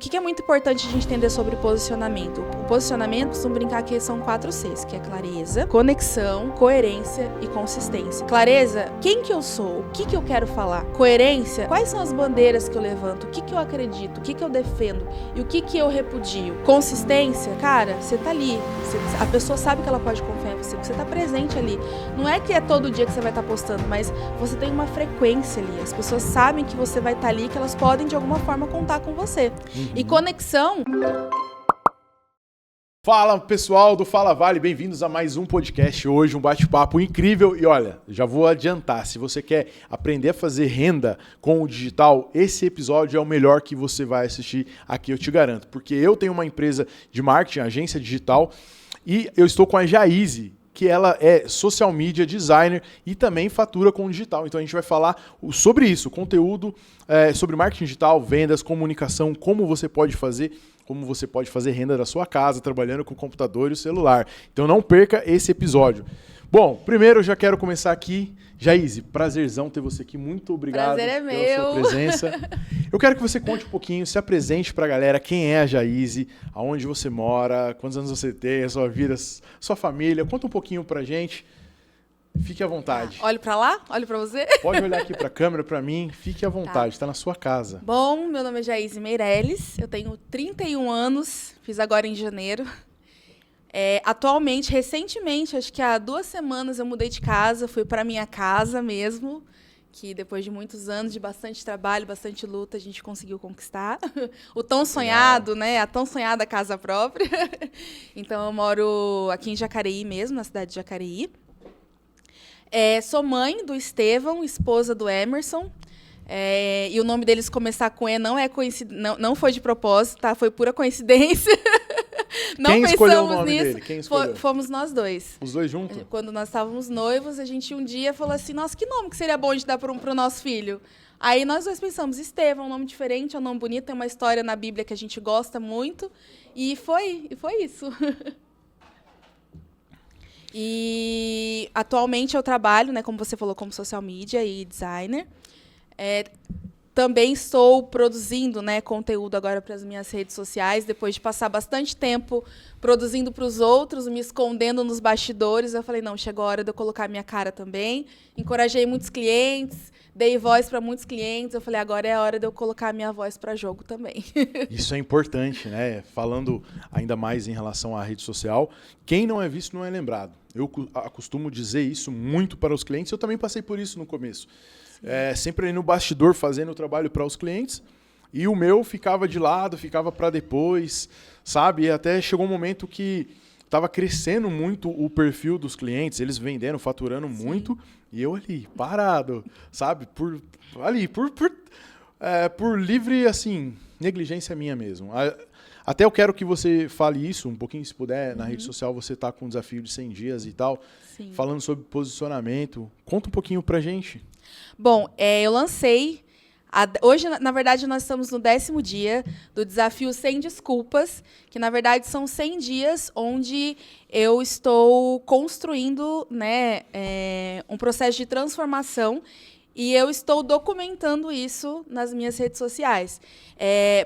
que é muito importante a gente entender sobre o posicionamento? O posicionamento, costumo brincar que são 4 Cs, que é clareza, conexão, coerência e consistência. Clareza, quem que eu sou? O que eu quero falar? Coerência, quais são as bandeiras que eu levanto? O que eu acredito? O que eu defendo? E o que eu repudio? Consistência, cara, você tá ali. A pessoa sabe que ela pode confiar em você, porque você tá presente ali. Não é que é todo dia que você vai estar postando, mas você tem uma frequência ali. As pessoas sabem que você vai estar ali, que elas podem de alguma forma contar com você. E conexão... Fala pessoal do Fala Vale, bem-vindos a mais um podcast. Hoje um bate-papo incrível e olha, já vou adiantar, se você quer aprender a fazer renda com o digital, esse episódio é o melhor que você vai assistir aqui, eu te garanto. Porque eu tenho uma empresa de marketing, agência digital, e eu estou com a Jaíse, que ela é social media designer e também fatura com o digital. Então a gente vai falar sobre isso, conteúdo sobre marketing digital, vendas, comunicação, como você pode fazer renda da sua casa, trabalhando com o computador e o celular. Então não perca esse episódio. Bom, primeiro eu já quero começar aqui. Jaíse, prazerzão ter você aqui. Muito obrigado pela sua presença. Eu quero que você conte um pouquinho, se apresente pra galera quem é a Jaíse, aonde você mora, quantos anos você tem, a sua vida, sua família. Conta um pouquinho pra gente. Fique à vontade. Olho pra lá? Olho pra você? Pode olhar aqui pra câmera, pra mim. Fique à vontade, tá na sua casa. Bom, meu nome é Jaíse Meirelles, eu tenho 31 anos, fiz agora em janeiro. Atualmente, recentemente, acho que há 2 semanas eu mudei de casa, fui para minha casa mesmo, que depois de muitos anos de bastante trabalho, bastante luta, a gente conseguiu conquistar. O tão sonhado, né? A tão sonhada casa própria. Então, eu moro aqui em Jacareí mesmo, na cidade de Jacareí. Sou mãe do Estevão, esposa do Emerson. E o nome deles começar com E não foi de propósito, tá? Foi pura coincidência. Não Quem escolheu o pensamos nome nisso. dele? Quem escolheu? Fomos nós dois. Os dois juntos? Quando nós estávamos noivos, a gente um dia falou assim, nossa, que nome que seria bom de dar para o nosso filho? Aí nós dois pensamos, Estevão, um nome diferente, é um nome bonito, tem uma história na Bíblia que a gente gosta muito. E foi isso. E atualmente eu trabalho, né, como você falou, como social media e designer. Também estou produzindo, né, conteúdo agora para as minhas redes sociais, depois de passar bastante tempo produzindo para os outros, me escondendo nos bastidores. Eu falei, não, chegou a hora de eu colocar a minha cara também. Encorajei muitos clientes, dei voz para muitos clientes. Eu falei, agora é a hora de eu colocar a minha voz para jogo também. Isso é importante, né? Falando ainda mais em relação à rede social, quem não é visto não é lembrado. Eu costumo dizer isso muito para os clientes, eu também passei por isso no começo. Sempre ali no bastidor fazendo o trabalho para os clientes e o meu ficava de lado, ficava para depois, sabe? E até chegou um momento que estava crescendo muito o perfil dos clientes, eles vendendo, faturando muito e eu ali, parado, sabe? Por livre, assim, negligência minha mesmo. Até eu quero que você fale isso um pouquinho, se puder, na rede social você está com um desafio de 100 dias e tal, falando sobre posicionamento. Conta um pouquinho pra gente. Bom, eu lancei, hoje, na verdade, nós estamos no 10º dia do desafio Sem Desculpas, que, na verdade, são 100 dias onde eu estou construindo, né, um processo de transformação e eu estou documentando isso nas minhas redes sociais.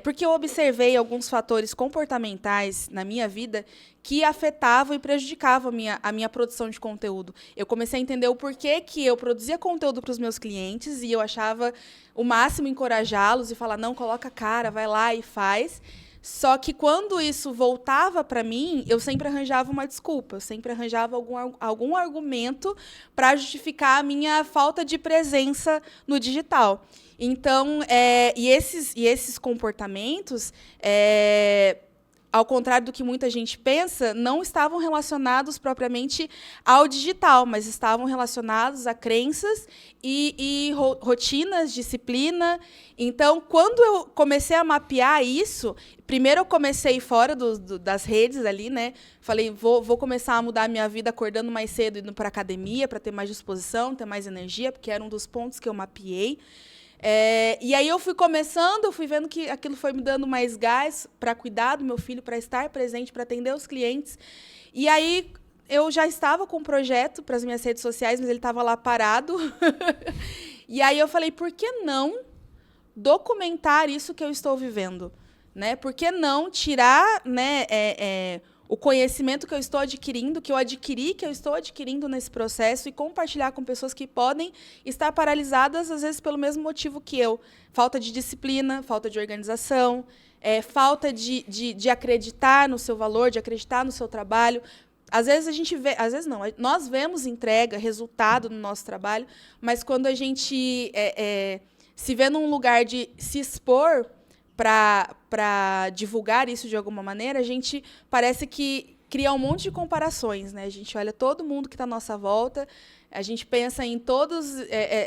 Porque eu observei alguns fatores comportamentais na minha vida que afetavam e prejudicavam a minha produção de conteúdo. Eu comecei a entender o porquê que eu produzia conteúdo para os meus clientes e eu achava o máximo encorajá-los e falar, não, coloca a cara, vai lá e faz. Só que quando isso voltava para mim, eu sempre arranjava uma desculpa, eu sempre arranjava algum argumento para justificar a minha falta de presença no digital. Então, esses comportamentos, ao contrário do que muita gente pensa, não estavam relacionados propriamente ao digital, mas estavam relacionados a crenças e rotinas, disciplina. Então, quando eu comecei a mapear isso, primeiro eu comecei fora das redes ali, né? Falei, vou começar a mudar a minha vida acordando mais cedo, indo para a academia, para ter mais disposição, ter mais energia, porque era um dos pontos que eu mapeei. E aí eu fui vendo que aquilo foi me dando mais gás para cuidar do meu filho, para estar presente, para atender os clientes. E aí eu já estava com um projeto para as minhas redes sociais, mas ele estava lá parado. E aí eu falei, por que não documentar isso que eu estou vivendo? né? Por que não tirar, né, o conhecimento que eu estou adquirindo, que eu estou adquirindo nesse processo e compartilhar com pessoas que podem estar paralisadas, às vezes, pelo mesmo motivo que eu. Falta de disciplina, falta de organização, falta de acreditar no seu valor, de acreditar no seu trabalho. Às vezes a gente vê, às vezes não, nós vemos entrega, resultado no nosso trabalho, mas quando a gente se vê num lugar de se expor para divulgar isso de alguma maneira, a gente parece que cria um monte de comparações, né? A gente olha todo mundo que está à nossa volta, a gente pensa em todas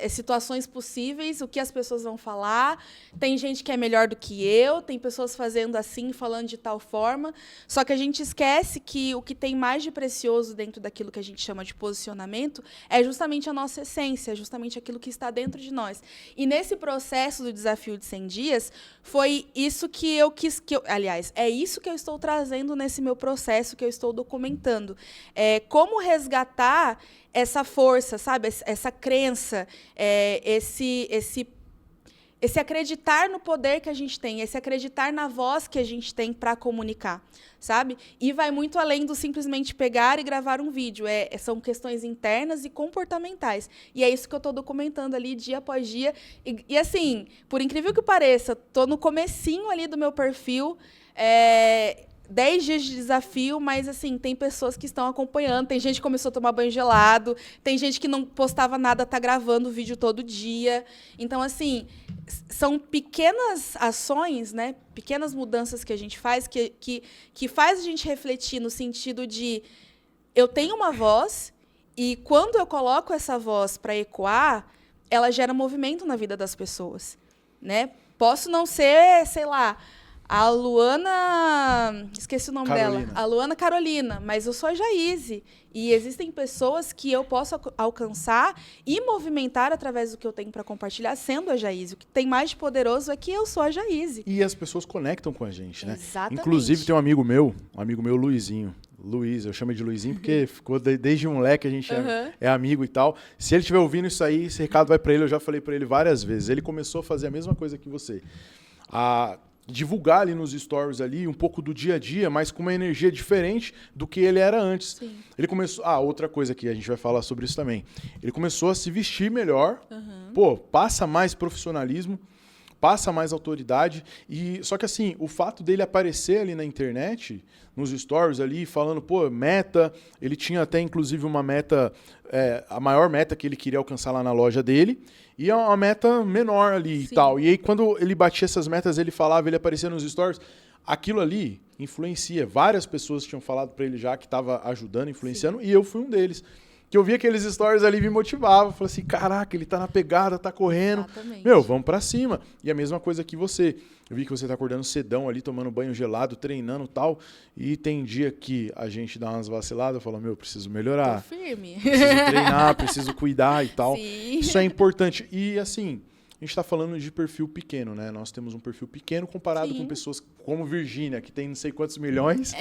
situações possíveis, o que as pessoas vão falar. Tem gente que é melhor do que eu, tem pessoas fazendo assim, falando de tal forma. Só que a gente esquece que o que tem mais de precioso dentro daquilo que a gente chama de posicionamento é justamente a nossa essência, é justamente aquilo que está dentro de nós. E nesse processo do desafio de 100 dias, foi isso que eu quis... aliás, é isso que eu estou trazendo nesse meu processo, que eu estou documentando. Como resgatar essa força, sabe? Essa crença, esse acreditar no poder que a gente tem, esse acreditar na voz que a gente tem para comunicar, sabe? E vai muito além do simplesmente pegar e gravar um vídeo. São questões internas e comportamentais. E é isso que eu estou documentando ali dia após dia. E assim, por incrível que pareça, estou no comecinho ali do meu perfil, 10 dias de desafio, mas assim, tem pessoas que estão acompanhando, tem gente que começou a tomar banho gelado, tem gente que não postava nada, está gravando o vídeo todo dia. Então, assim, são pequenas ações, né? Pequenas mudanças que a gente faz, que faz a gente refletir no sentido de eu tenho uma voz e quando eu coloco essa voz para ecoar, ela gera movimento na vida das pessoas, né? Posso não ser, sei lá, a Luana... Esqueci o nome dela. A Luana Carolina. Mas eu sou a Jaíse. E existem pessoas que eu posso alcançar e movimentar através do que eu tenho para compartilhar, sendo a Jaíse. O que tem mais de poderoso é que eu sou a Jaíse. E as pessoas conectam com a gente, né? Exatamente. Inclusive, tem um amigo meu, Luizinho. Luiz, eu chamo de Luizinho porque ficou desde moleque, a gente é amigo e tal. Se ele estiver ouvindo isso aí, esse recado vai para ele, eu já falei para ele várias vezes. Ele começou a fazer a mesma coisa que você. Divulgar ali nos stories ali um pouco do dia a dia, mas com uma energia diferente do que ele era antes. Sim. Ele começou... outra coisa que a gente vai falar sobre isso também. Ele começou a se vestir melhor, passa mais profissionalismo, passa mais autoridade. Só que assim, o fato dele aparecer ali na internet, nos stories ali, falando, meta, ele tinha até inclusive uma meta, a maior meta que ele queria alcançar lá na loja dele, e é uma meta menor ali. Sim. E tal. E aí, quando ele batia essas metas, ele falava, ele aparecia nos stories, aquilo ali influencia. Várias pessoas tinham falado para ele já que estava ajudando, influenciando, Sim. E eu fui um deles. Que eu via aqueles stories ali e me motivava. Falei assim, caraca, ele tá na pegada, tá correndo. Exatamente. Vamos pra cima. E a mesma coisa que você. Eu vi que você tá acordando cedão ali, tomando banho gelado, treinando e tal. E tem dia que a gente dá umas vaciladas, eu falo, preciso melhorar. Tô firme. Preciso treinar, preciso cuidar e tal. Sim. Isso é importante. E assim, a gente tá falando de perfil pequeno, né? Nós temos um perfil pequeno comparado Sim. com pessoas como Virgínia, que tem não sei quantos milhões,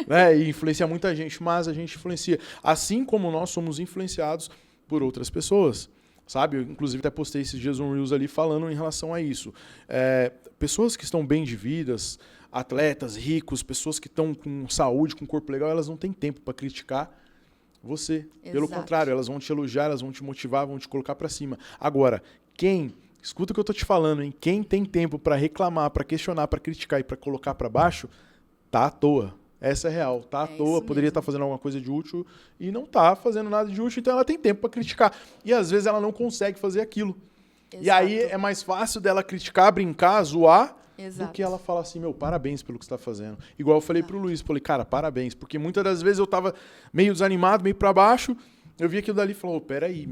né? E influencia muita gente, mas a gente influencia. Assim como nós somos influenciados por outras pessoas, sabe? Eu, inclusive, até postei esses dias um Reels ali falando em relação a isso. Pessoas que estão bem de vidas, atletas, ricos, pessoas que estão com saúde, com corpo legal, elas não têm tempo para criticar você. Exato. Pelo contrário, elas vão te elogiar, elas vão te motivar, vão te colocar para cima. Agora, escuta o que eu tô te falando, hein? Quem tem tempo para reclamar, para questionar, para criticar e para colocar para baixo, tá à toa. Essa é real, tá à toa, poderia estar fazendo alguma coisa de útil e não tá fazendo nada de útil, então ela tem tempo para criticar. E às vezes ela não consegue fazer aquilo. Exato. E aí é mais fácil dela criticar, brincar, zoar, Exato. Do que ela falar assim, parabéns pelo que você tá fazendo. Igual eu falei pro Luiz, falei, cara, parabéns, porque muitas das vezes eu tava meio desanimado, meio para baixo, eu vi aquilo dali e falei, peraí,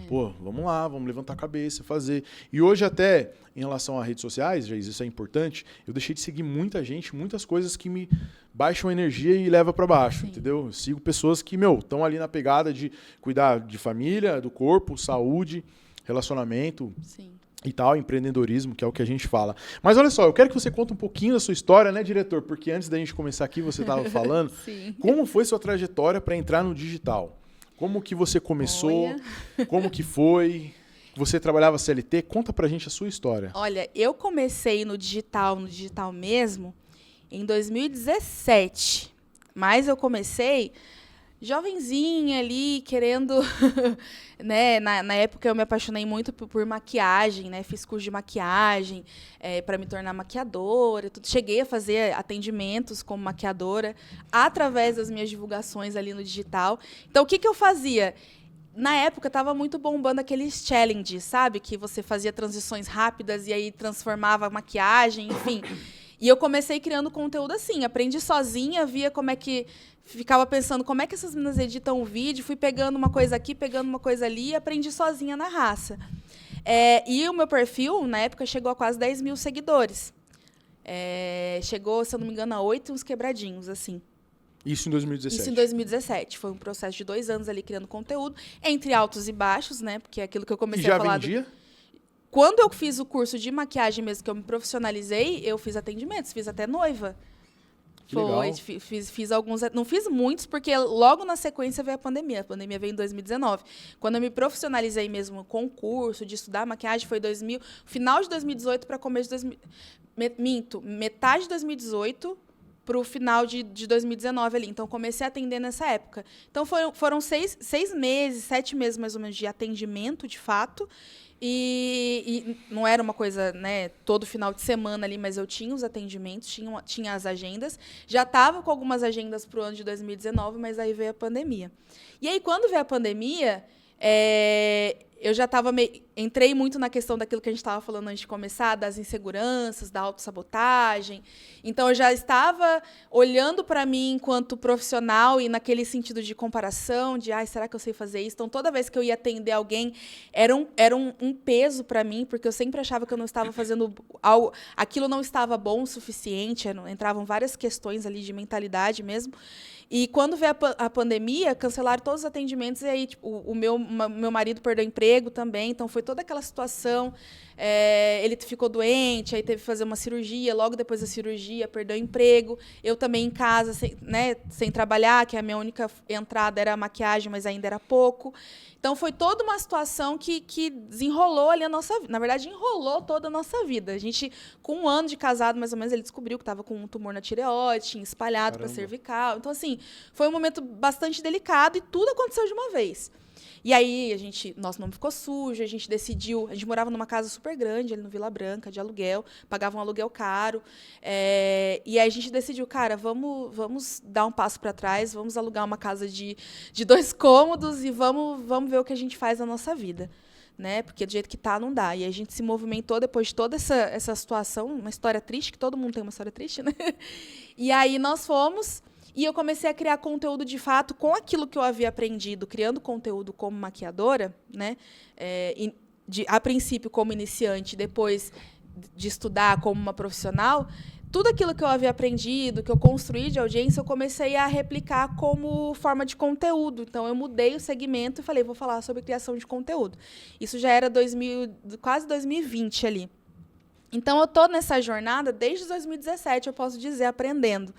vamos lá, vamos levantar a cabeça, fazer. E hoje até, em relação a redes sociais, já isso é importante, eu deixei de seguir muita gente, muitas coisas que me baixam a energia e levam para baixo, Sim. entendeu? Eu sigo pessoas que, estão ali na pegada de cuidar de família, do corpo, saúde, relacionamento. Sim. E tal, empreendedorismo, que é o que a gente fala. Mas olha só, eu quero que você conte um pouquinho da sua história, né, diretor? Porque antes da gente começar aqui, você estava falando como foi sua trajetória para entrar no digital. Como que você começou? Como que foi? você trabalhava CLT? Conta pra gente a sua história. Olha, eu comecei no digital mesmo, em 2017. Mas eu comecei jovenzinha ali, querendo... né? Na época eu me apaixonei muito por maquiagem, né? Fiz curso de maquiagem para me tornar maquiadora. Tudo. Cheguei a fazer atendimentos como maquiadora através das minhas divulgações ali no digital. Então, o que eu fazia? Na época, estava muito bombando aqueles challenges, sabe? Que você fazia transições rápidas e aí transformava a maquiagem, enfim. E eu comecei criando conteúdo assim. Aprendi sozinha, via como é que... Ficava pensando como é que essas meninas editam um vídeo. Fui pegando uma coisa aqui, pegando uma coisa ali e aprendi sozinha na raça. E o meu perfil, na época, chegou a quase 10 mil seguidores. Chegou, se eu não me engano, a 8 uns quebradinhos, assim. Isso em 2017? Isso em 2017. Foi um processo de 2 anos ali criando conteúdo, entre altos e baixos, né? Porque é aquilo que eu comecei a falar... E já vendia? Quando eu fiz o curso de maquiagem mesmo, que eu me profissionalizei, eu fiz atendimentos, fiz até noiva. Que legal. Fiz alguns... Não fiz muitos, porque logo na sequência veio a pandemia. A pandemia veio em 2019. Quando eu me profissionalizei mesmo com o curso de estudar maquiagem, foi final de 2018 para começo de... metade de 2018... para o final de 2019 ali. Então, comecei a atender nessa época. Então, foram 6 meses, 7 meses, mais ou menos, de atendimento, de fato. E não era uma coisa, né, todo final de semana ali, mas eu tinha os atendimentos, tinha as agendas. Já estava com algumas agendas para o ano de 2019, mas aí veio a pandemia. E aí, quando veio a pandemia... eu já entrei muito na questão daquilo que a gente estava falando antes de começar, das inseguranças, da autossabotagem. Então, eu já estava olhando para mim enquanto profissional e naquele sentido de comparação, de, será que eu sei fazer isso? Então, toda vez que eu ia atender alguém, era um peso para mim, porque eu sempre achava que eu não estava fazendo algo, aquilo não estava bom o suficiente, entravam várias questões ali de mentalidade mesmo. E quando veio a pandemia, cancelaram todos os atendimentos e aí tipo, o meu marido perdeu emprego também, então foi toda aquela situação. Ele ficou doente, aí teve que fazer uma cirurgia, logo depois da cirurgia perdeu emprego. Eu também em casa, sem trabalhar, que a minha única entrada era a maquiagem, mas ainda era pouco. Então, foi toda uma situação que desenrolou ali a nossa vida. Na verdade, enrolou toda a nossa vida. A gente, com 1 ano de casado, mais ou menos, ele descobriu que estava com um tumor na tireoide, tinha espalhado para cervical. Então, assim, foi um momento bastante delicado e tudo aconteceu de uma vez. E aí, nosso nome ficou sujo, a gente decidiu... A gente morava numa casa super grande, ali no Vila Branca, de aluguel, pagava um aluguel caro. E aí a gente decidiu, cara, vamos dar um passo para trás, vamos alugar uma casa de 2 cômodos e vamos ver o que a gente faz na nossa vida. Né? Porque do jeito que tá, não dá. E a gente se movimentou depois de toda essa situação, uma história triste, que todo mundo tem uma história triste, né? E aí nós fomos... E eu comecei a criar conteúdo, de fato, com aquilo que eu havia aprendido, criando conteúdo como maquiadora, né? A princípio como iniciante, depois de estudar como uma profissional. Tudo aquilo que eu havia aprendido, que eu construí de audiência, eu comecei a replicar como forma de conteúdo. Então, eu mudei o segmento e falei, vou falar sobre criação de conteúdo. Isso já era quase 2020 ali. Então, eu estou nessa jornada desde 2017, eu posso dizer, aprendendo.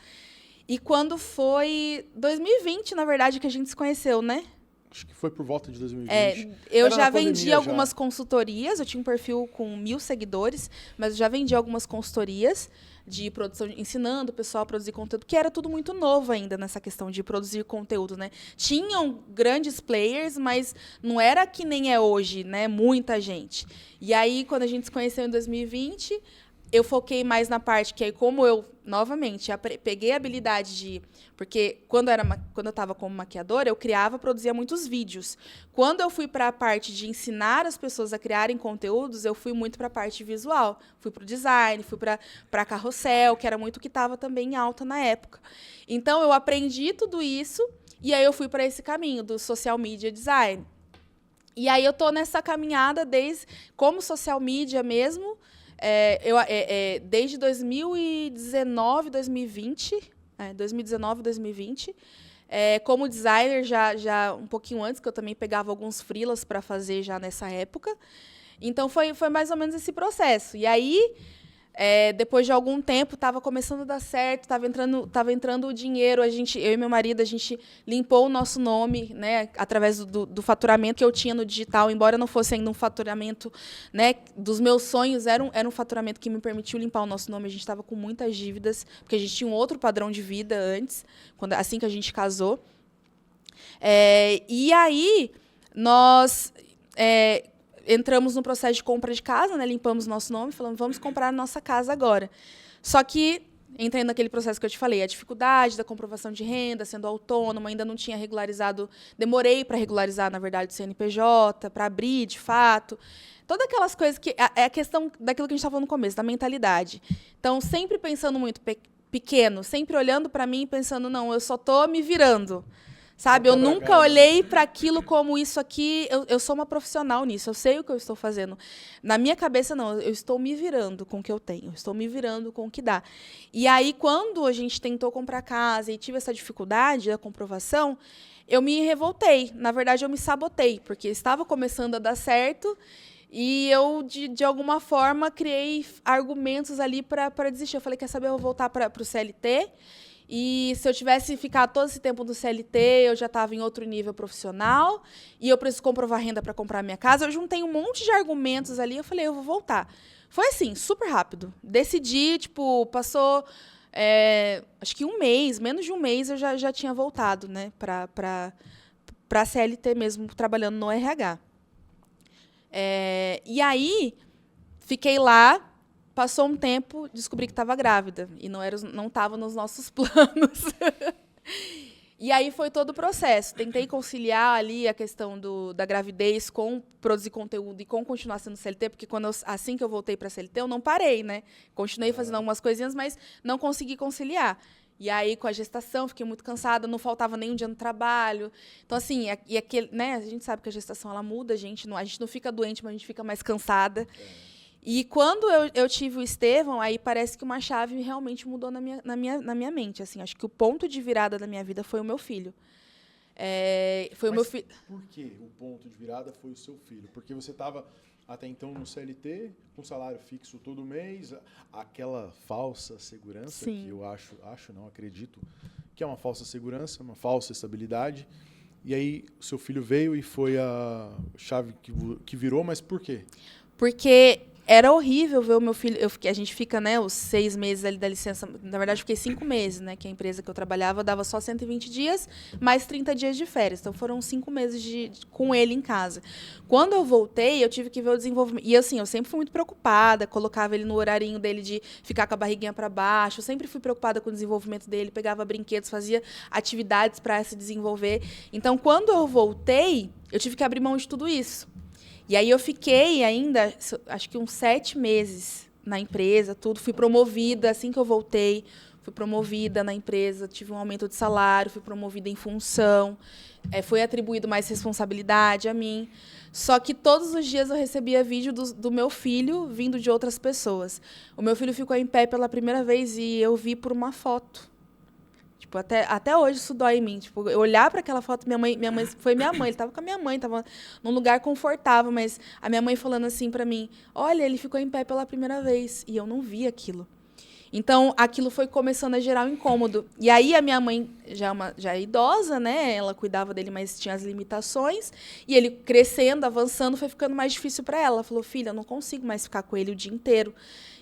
E quando foi 2020, na verdade, que a gente se conheceu, né? Acho que foi por volta de 2020. Eu já vendi algumas consultorias, eu tinha um perfil com 1.000 seguidores, mas eu já vendi algumas consultorias de produção, ensinando o pessoal a produzir conteúdo, que era tudo muito novo ainda nessa questão de produzir conteúdo, né? Tinham grandes players, mas não era que nem é hoje, né? Muita gente. E aí, quando a gente se conheceu em 2020... eu foquei mais na parte que aí, como eu, novamente, peguei a habilidade de... Porque quando eu estava como maquiadora, eu produzia muitos vídeos. Quando eu fui para a parte de ensinar as pessoas a criarem conteúdos, eu fui muito para a parte visual. Fui para o design, fui para carrossel, que era muito o que estava também em alta na época. Então, eu aprendi tudo isso e aí eu fui para esse caminho do social media design. E aí eu estou nessa caminhada como social media mesmo... desde 2019, 2020, como designer já um pouquinho antes, que eu também pegava alguns freelas para fazer já nessa época. Então, foi mais ou menos esse processo. E aí, Depois de algum tempo, estava começando a dar certo, tava entrando o dinheiro. Eu e meu marido, a gente limpou o nosso nome, né, através do faturamento que eu tinha no digital, embora não fosse ainda um faturamento, né, dos meus sonhos, era um faturamento que me permitiu limpar o nosso nome. A gente estava com muitas dívidas, porque a gente tinha um outro padrão de vida antes, assim que a gente casou. E aí, nós entramos no processo de compra de casa, né? Limpamos nosso nome, falamos, vamos comprar nossa casa agora. Só que, entrei naquele processo que eu te falei, a dificuldade da comprovação de renda, sendo autônoma, ainda não tinha regularizado, demorei para regularizar, na verdade, o CNPJ, para abrir, de fato. Todas aquelas coisas que... É a questão daquilo que a gente estava falando no começo, da mentalidade. Então, sempre pensando muito pequeno, sempre olhando para mim e pensando, não, eu só estou me virando. Sabe, eu nunca olhei para aquilo como isso aqui, eu sou uma profissional nisso, eu sei o que eu estou fazendo. Na minha cabeça, não, eu estou me virando com o que eu tenho, eu estou me virando com o que dá. E aí, quando a gente tentou comprar casa e tive essa dificuldade da comprovação, eu me revoltei. Na verdade, eu me sabotei, porque estava começando a dar certo e eu, de alguma forma, criei argumentos ali para desistir. Eu falei, quer saber, eu vou voltar para o CLT. E se eu tivesse ficado todo esse tempo no CLT, eu já estava em outro nível profissional e eu preciso comprovar renda para comprar minha casa. Eu juntei um monte de argumentos ali, eu falei, eu vou voltar. Foi assim, super rápido. Decidi, passou, acho que um mês, menos de um mês, eu já tinha voltado, né, para a CLT mesmo, trabalhando no RH. E aí, fiquei lá. Passou um tempo, descobri que estava grávida. E não estava nos nossos planos. E aí foi todo o processo. Tentei conciliar ali a questão da gravidez com produzir conteúdo e com continuar sendo CLT, porque assim que eu voltei para a CLT, eu não parei, né? Continuei fazendo algumas coisinhas, mas não consegui conciliar. E aí, com a gestação, fiquei muito cansada, não faltava nem um dia no trabalho. Então, assim, né, a gente sabe que a gestação ela muda, a gente não fica doente, mas a gente fica mais cansada. E quando eu tive o Estevão, aí parece que uma chave realmente mudou na minha mente. Assim, acho que o ponto de virada da minha vida foi o meu filho. Por que o ponto de virada foi o seu filho? Porque você estava até então no CLT, com salário fixo todo mês, aquela falsa segurança, Sim. que eu acredito, que é uma falsa segurança, uma falsa estabilidade. E aí o seu filho veio e foi a chave que virou, mas por quê? Porque era horrível ver o meu filho. A gente fica, né, os 6 meses ali da licença. Na verdade, fiquei 5 meses, né? Que a empresa que eu trabalhava dava só 120 dias, mais 30 dias de férias. Então, foram 5 meses com ele em casa. Quando eu voltei, eu tive que ver o desenvolvimento. E, assim, eu sempre fui muito preocupada, colocava ele no horarinho dele de ficar com a barriguinha para baixo. Eu sempre fui preocupada com o desenvolvimento dele, pegava brinquedos, fazia atividades para se desenvolver. Então, quando eu voltei, eu tive que abrir mão de tudo isso. E aí eu fiquei ainda, acho que uns 7 meses na empresa, tudo. Fui promovida assim que eu voltei. Fui promovida na empresa, tive um aumento de salário, fui promovida em função. Foi atribuído mais responsabilidade a mim. Só que todos os dias eu recebia vídeo do meu filho vindo de outras pessoas. O meu filho ficou em pé pela primeira vez e eu vi por uma foto. Até hoje isso dói em mim. Eu olhar para aquela foto, minha mãe foi minha mãe, ele estava com a minha mãe, estava num lugar confortável, mas a minha mãe falando assim para mim, olha, ele ficou em pé pela primeira vez, e eu não vi aquilo. Então, aquilo foi começando a gerar um incômodo. E aí a minha mãe, já é idosa, né? Ela cuidava dele, mas tinha as limitações, e ele crescendo, avançando, foi ficando mais difícil para ela. Ela falou, filha, eu não consigo mais ficar com ele o dia inteiro.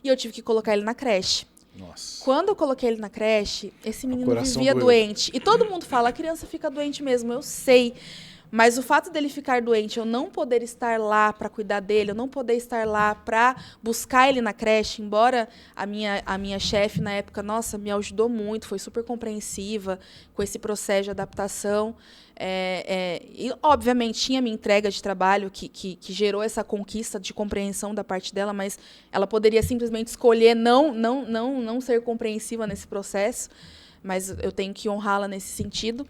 E eu tive que colocar ele na creche. Nossa. Quando eu coloquei ele na creche, esse menino vivia doente. E todo mundo fala, a criança fica doente mesmo, eu sei. Mas o fato dele ficar doente, eu não poder estar lá para cuidar dele, eu não poder estar lá para buscar ele na creche, embora a minha chefe na época, nossa, me ajudou muito, foi super compreensiva com esse processo de adaptação. E, obviamente, tinha minha entrega de trabalho que gerou essa conquista de compreensão da parte dela, mas ela poderia simplesmente escolher não ser compreensiva nesse processo, mas eu tenho que honrá-la nesse sentido.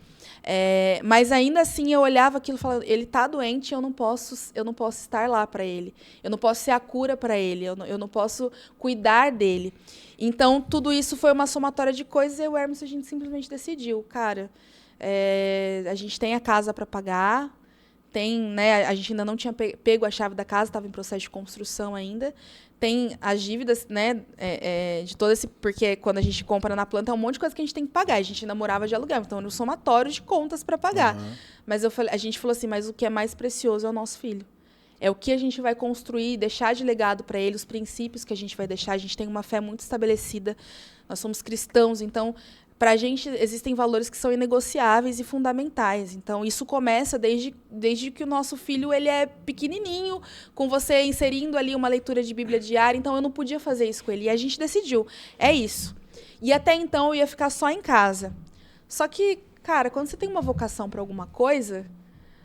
Mas ainda assim eu olhava aquilo e falava, ele está doente, eu não posso estar lá para ele, eu não posso ser a cura para ele, eu não posso cuidar dele. Então tudo isso foi uma somatória de coisas e o Hermes, a gente simplesmente decidiu, cara, a gente tem a casa para pagar, tem, né, a gente ainda não tinha pego a chave da casa, estava em processo de construção ainda. Tem as dívidas, né, de todo esse... Porque quando a gente compra na planta, é um monte de coisa que a gente tem que pagar. A gente ainda morava de aluguel, então era um somatório de contas para pagar. Mas a gente falou assim, mas o que é mais precioso é o nosso filho. É o que a gente vai construir, deixar de legado para ele, os princípios que a gente vai deixar. A gente tem uma fé muito estabelecida, nós somos cristãos, então, para a gente, existem valores que são inegociáveis e fundamentais. Então, isso começa desde que o nosso filho ele é pequenininho, com você inserindo ali uma leitura de Bíblia diária. Então, eu não podia fazer isso com ele. E a gente decidiu, é isso. E até então, eu ia ficar só em casa. Só que, cara, quando você tem uma vocação para alguma coisa...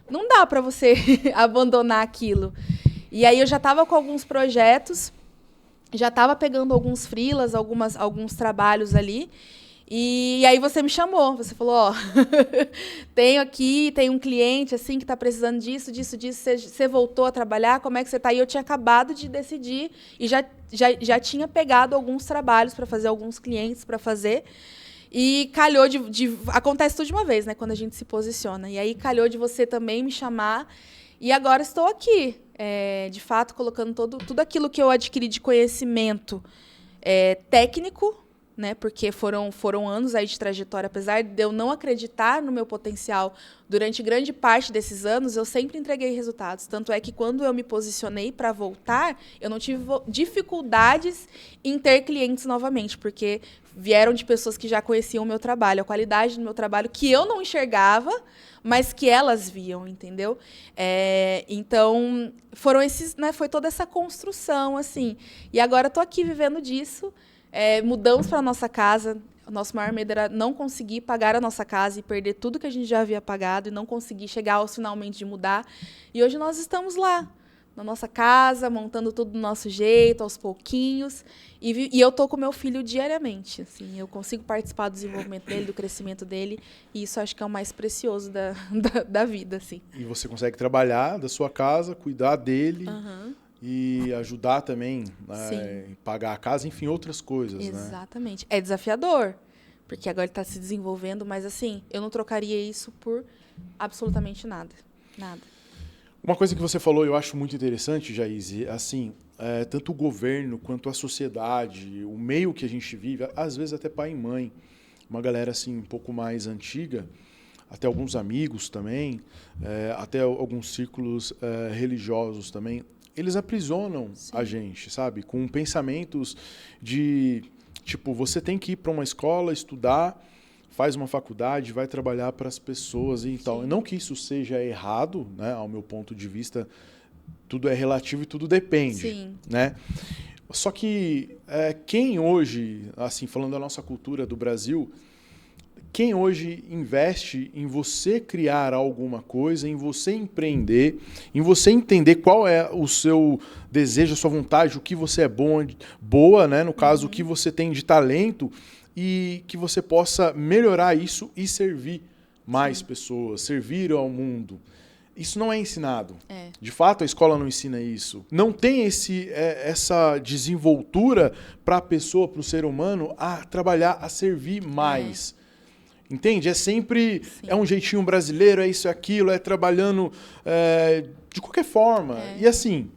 Não dá para você abandonar aquilo. E aí eu já estava com alguns projetos, já estava pegando alguns freelas, alguns trabalhos ali. E aí você me chamou, você falou, ó, tem um cliente assim que está precisando disso. Você voltou a trabalhar, como é que você está? E eu tinha acabado de decidir e já tinha pegado alguns trabalhos para fazer, alguns clientes para fazer. E calhou acontece tudo de uma vez, né? Quando a gente se posiciona. E aí calhou de você também me chamar. E agora estou aqui, de fato, colocando tudo aquilo que eu adquiri de conhecimento técnico, né? Porque foram anos aí de trajetória. Apesar de eu não acreditar no meu potencial durante grande parte desses anos, eu sempre entreguei resultados. Tanto é que quando eu me posicionei para voltar, eu não tive dificuldades em ter clientes novamente, porque vieram de pessoas que já conheciam o meu trabalho, a qualidade do meu trabalho, que eu não enxergava, mas que elas viam, entendeu? Então, foi toda essa construção, assim. E agora estou aqui vivendo disso. Mudamos para a nossa casa. O nosso maior medo era não conseguir pagar a nossa casa e perder tudo que a gente já havia pagado e não conseguir chegar aos finalmente de mudar. E hoje nós estamos lá, na nossa casa, montando tudo do nosso jeito, aos pouquinhos. E eu estou com meu filho diariamente. Assim, eu consigo participar do desenvolvimento dele, do crescimento dele. E isso acho que é o mais precioso da vida. Assim. E você consegue trabalhar da sua casa, cuidar dele... E ajudar também, né, pagar a casa, enfim, outras coisas. Exatamente. Né? É desafiador, porque agora ele está se desenvolvendo, mas assim, eu não trocaria isso por absolutamente nada. Nada. Uma coisa que você falou, eu acho muito interessante, Jaíse, assim, tanto o governo quanto a sociedade, o meio que a gente vive, às vezes até pai e mãe, uma galera assim um pouco mais antiga, até alguns amigos também, até alguns círculos religiosos também, eles aprisionam a gente, sabe? Com pensamentos de, tipo, você tem que ir para uma escola, estudar, faz uma faculdade, vai trabalhar para as pessoas e tal. Não que isso seja errado, né? Ao meu ponto de vista, tudo é relativo e tudo depende, né? Só que quem hoje, assim, falando da nossa cultura do Brasil, quem hoje investe em você criar alguma coisa, em você empreender, em você entender qual é o seu desejo, a sua vontade, o que você é boa, né? No caso, o que você tem de talento e que você possa melhorar isso e servir mais pessoas, servir ao mundo. Isso não é ensinado. De fato, a escola não ensina isso. Não tem essa desenvoltura para a pessoa, para o ser humano, a trabalhar, a servir mais. Entende? É sempre... É um jeitinho brasileiro, é isso, é aquilo, é trabalhando de qualquer forma. E assim,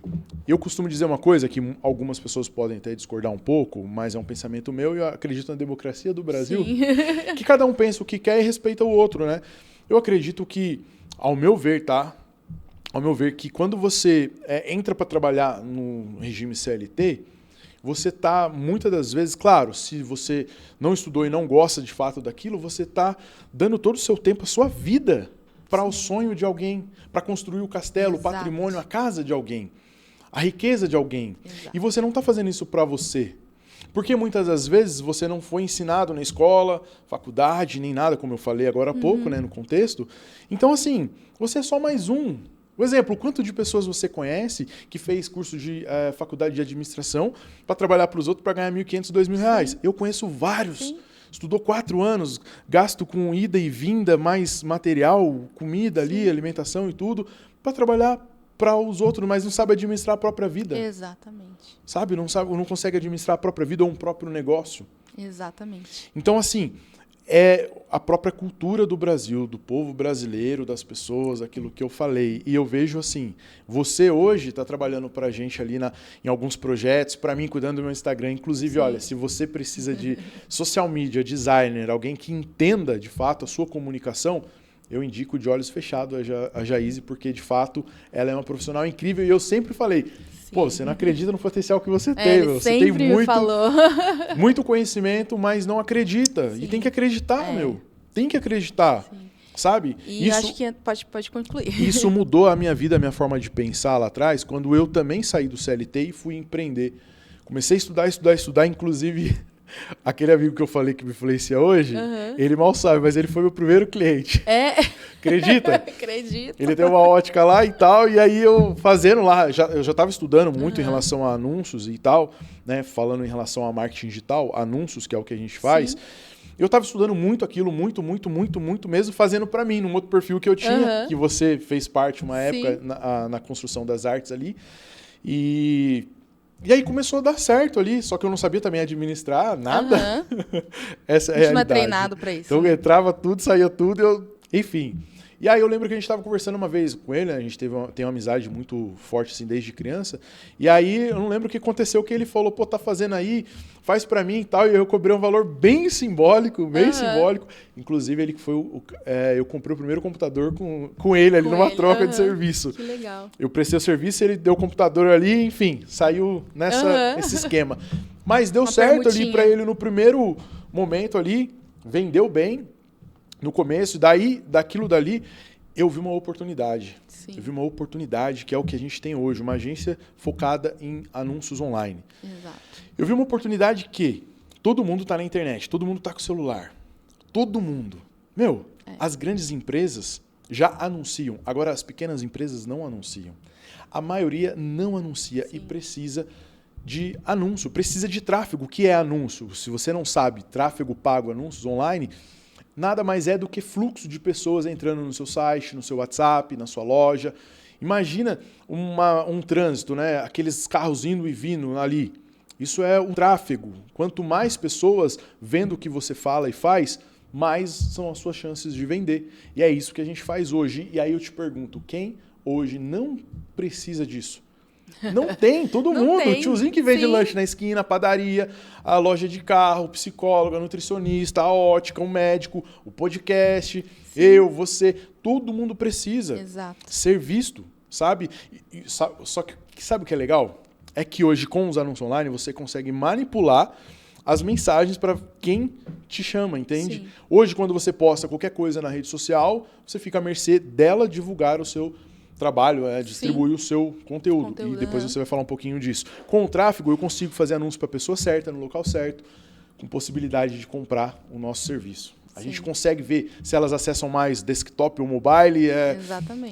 eu costumo dizer uma coisa que algumas pessoas podem até discordar um pouco, mas é um pensamento meu e eu acredito na democracia do Brasil, que cada um pensa o que quer e respeita o outro, né? Eu acredito que, ao meu ver, que quando você entra para trabalhar no regime CLT, você está, muitas das vezes, claro, se você não estudou e não gosta de fato daquilo, você está dando todo o seu tempo, a sua vida, para o sonho de alguém, para construir o castelo, o patrimônio, a casa de alguém, a riqueza de alguém. E você não está fazendo isso para você. Porque muitas das vezes você não foi ensinado na escola, faculdade, nem nada, como eu falei agora há pouco, né, no contexto. Então, assim, você é só mais um. Por exemplo, quanto de pessoas você conhece que fez curso de faculdade de administração para trabalhar para os outros para ganhar R$1.500, R$2.000? Eu conheço vários. Estudou 4 anos, gasto com ida e vinda, mais material, comida ali, alimentação e tudo, para trabalhar para os outros, mas não sabe administrar a própria vida. Exatamente. Sabe? Não consegue administrar a própria vida ou um próprio negócio. Exatamente. Então, assim, é a própria cultura do Brasil, do povo brasileiro, das pessoas, aquilo que eu falei. E eu vejo assim, você hoje está trabalhando para a gente ali em alguns projetos, para mim, cuidando do meu Instagram. Inclusive, Sim. olha, se você precisa de social media, designer, alguém que entenda, de fato, a sua comunicação, eu indico de olhos fechados a Jaíse, porque, de fato, ela é uma profissional incrível. E eu sempre falei, pô, você não acredita no potencial que você tem. Você tem muito conhecimento, mas não acredita. Sim. E tem que acreditar, meu. Tem que acreditar. Sim. Sabe? E isso, acho que pode concluir. Isso mudou a minha vida, a minha forma de pensar lá atrás, quando eu também saí do CLT e fui empreender. Comecei a estudar, inclusive... Aquele amigo que eu falei que me influencia hoje, ele mal sabe, mas ele foi meu primeiro cliente. Acredita? Acredito. Ele tem uma ótica lá e tal, e aí eu fazendo lá, eu já estava estudando muito em relação a anúncios e tal, né? Falando em relação a marketing digital, anúncios, que é o que a gente faz. Sim. Eu estava estudando muito aquilo, muito mesmo, fazendo para mim, num outro perfil que eu tinha, que você fez parte uma época na construção das artes ali. E aí começou a dar certo ali, só que eu não sabia também administrar nada. Essa é a realidade. A gente não é treinado para isso. Então entrava tudo, saía tudo, enfim. E aí eu lembro que a gente estava conversando uma vez com ele, né? A gente tem uma amizade muito forte assim desde criança. E aí eu não lembro o que aconteceu, que ele falou, pô, tá fazendo aí, faz para mim e tal. E eu cobrei um valor bem simbólico, simbólico. Inclusive ele que foi eu comprei o primeiro computador com ele ali numa troca de serviço. Que legal. Eu prestei o serviço, ele deu o computador ali, enfim, saiu nesse esquema. Mas deu certo ali para ele no primeiro momento ali, vendeu bem. No começo, daquilo dali, eu vi uma oportunidade. Sim. Eu vi uma oportunidade, que é o que a gente tem hoje, uma agência focada em anúncios online. Exato. Eu vi uma oportunidade que todo mundo está na internet, todo mundo está com o celular. Todo mundo. As grandes empresas já anunciam, agora as pequenas empresas não anunciam. A maioria não anuncia. Sim. E precisa de anúncio, precisa de tráfego. O que é anúncio? Se você não sabe, tráfego pago, anúncios online... Nada mais é do que fluxo de pessoas entrando no seu site, no seu WhatsApp, na sua loja. Imagina um trânsito, né? Aqueles carros indo e vindo ali. Isso é o tráfego. Quanto mais pessoas vendo o que você fala e faz, mais são as suas chances de vender. E é isso que a gente faz hoje. E aí eu te pergunto, quem hoje não precisa disso? Não tem, todo mundo. O tiozinho que vende lanche na esquina, a padaria, a loja de carro, o psicólogo, a nutricionista, a ótica, o médico, o podcast, eu, você, todo mundo precisa ser visto, sabe? Só que sabe o que é legal? É que hoje, com os anúncios online, você consegue manipular as mensagens para quem te chama, entende? Sim. Hoje, quando você posta qualquer coisa na rede social, você fica à mercê dela divulgar o seu trabalho, distribuir o seu conteúdo. E depois você vai falar um pouquinho disso. Com o tráfego, eu consigo fazer anúncio para a pessoa certa, no local certo, com possibilidade de comprar o nosso serviço. A gente consegue ver se elas acessam mais desktop ou mobile,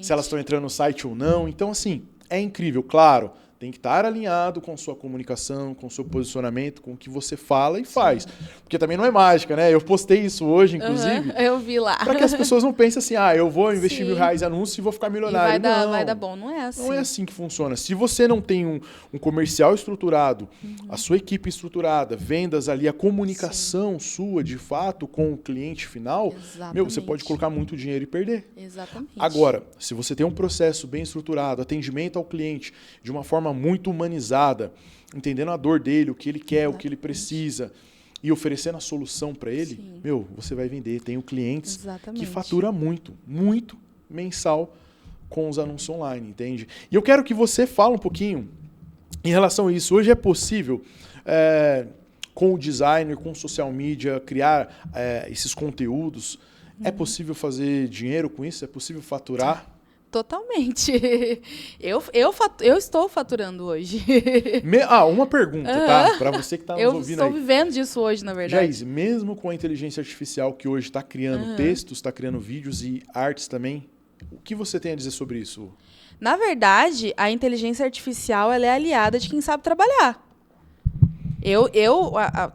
se elas estão entrando no site ou não. Então, assim, é incrível. Claro, tem que estar alinhado com sua comunicação, com o seu posicionamento, com o que você fala e faz. Porque também não é mágica, né? Eu postei isso hoje, inclusive. Eu vi lá. Para que as pessoas não pensem assim, eu vou investir R$1.000 em anúncio e vou ficar milionário. Vai dar bom. Não é assim. Não é assim que funciona. Se você não tem um comercial estruturado, a sua equipe estruturada, vendas ali, a comunicação sua, de fato, com o cliente final, você pode colocar muito dinheiro e perder. Exatamente. Agora, se você tem um processo bem estruturado, atendimento ao cliente de uma forma muito humanizada, entendendo a dor dele, o que ele quer, o que ele precisa, e oferecendo a solução para ele, você vai vender. Tenho clientes que faturam muito mensal com os anúncios online, entende? E eu quero que você fale um pouquinho em relação a isso. Hoje é possível, com o designer, com o social media, criar esses conteúdos? É possível fazer dinheiro com isso? É possível faturar? Totalmente. Eu estou faturando hoje. Uma pergunta, tá? Para você que está nos ouvindo aí. Eu estou vivendo disso hoje, na verdade. Jaíse, mesmo com a inteligência artificial que hoje está criando textos, está criando vídeos e artes também, o que você tem a dizer sobre isso? Na verdade, a inteligência artificial ela é aliada de quem sabe trabalhar.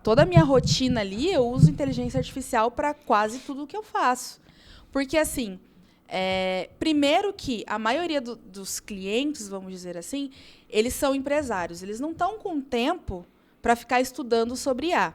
Toda a minha rotina ali, eu uso inteligência artificial para quase tudo que eu faço. Porque, assim... primeiro que a maioria dos clientes, vamos dizer assim, eles são empresários. Eles não estão com tempo para ficar estudando sobre IA.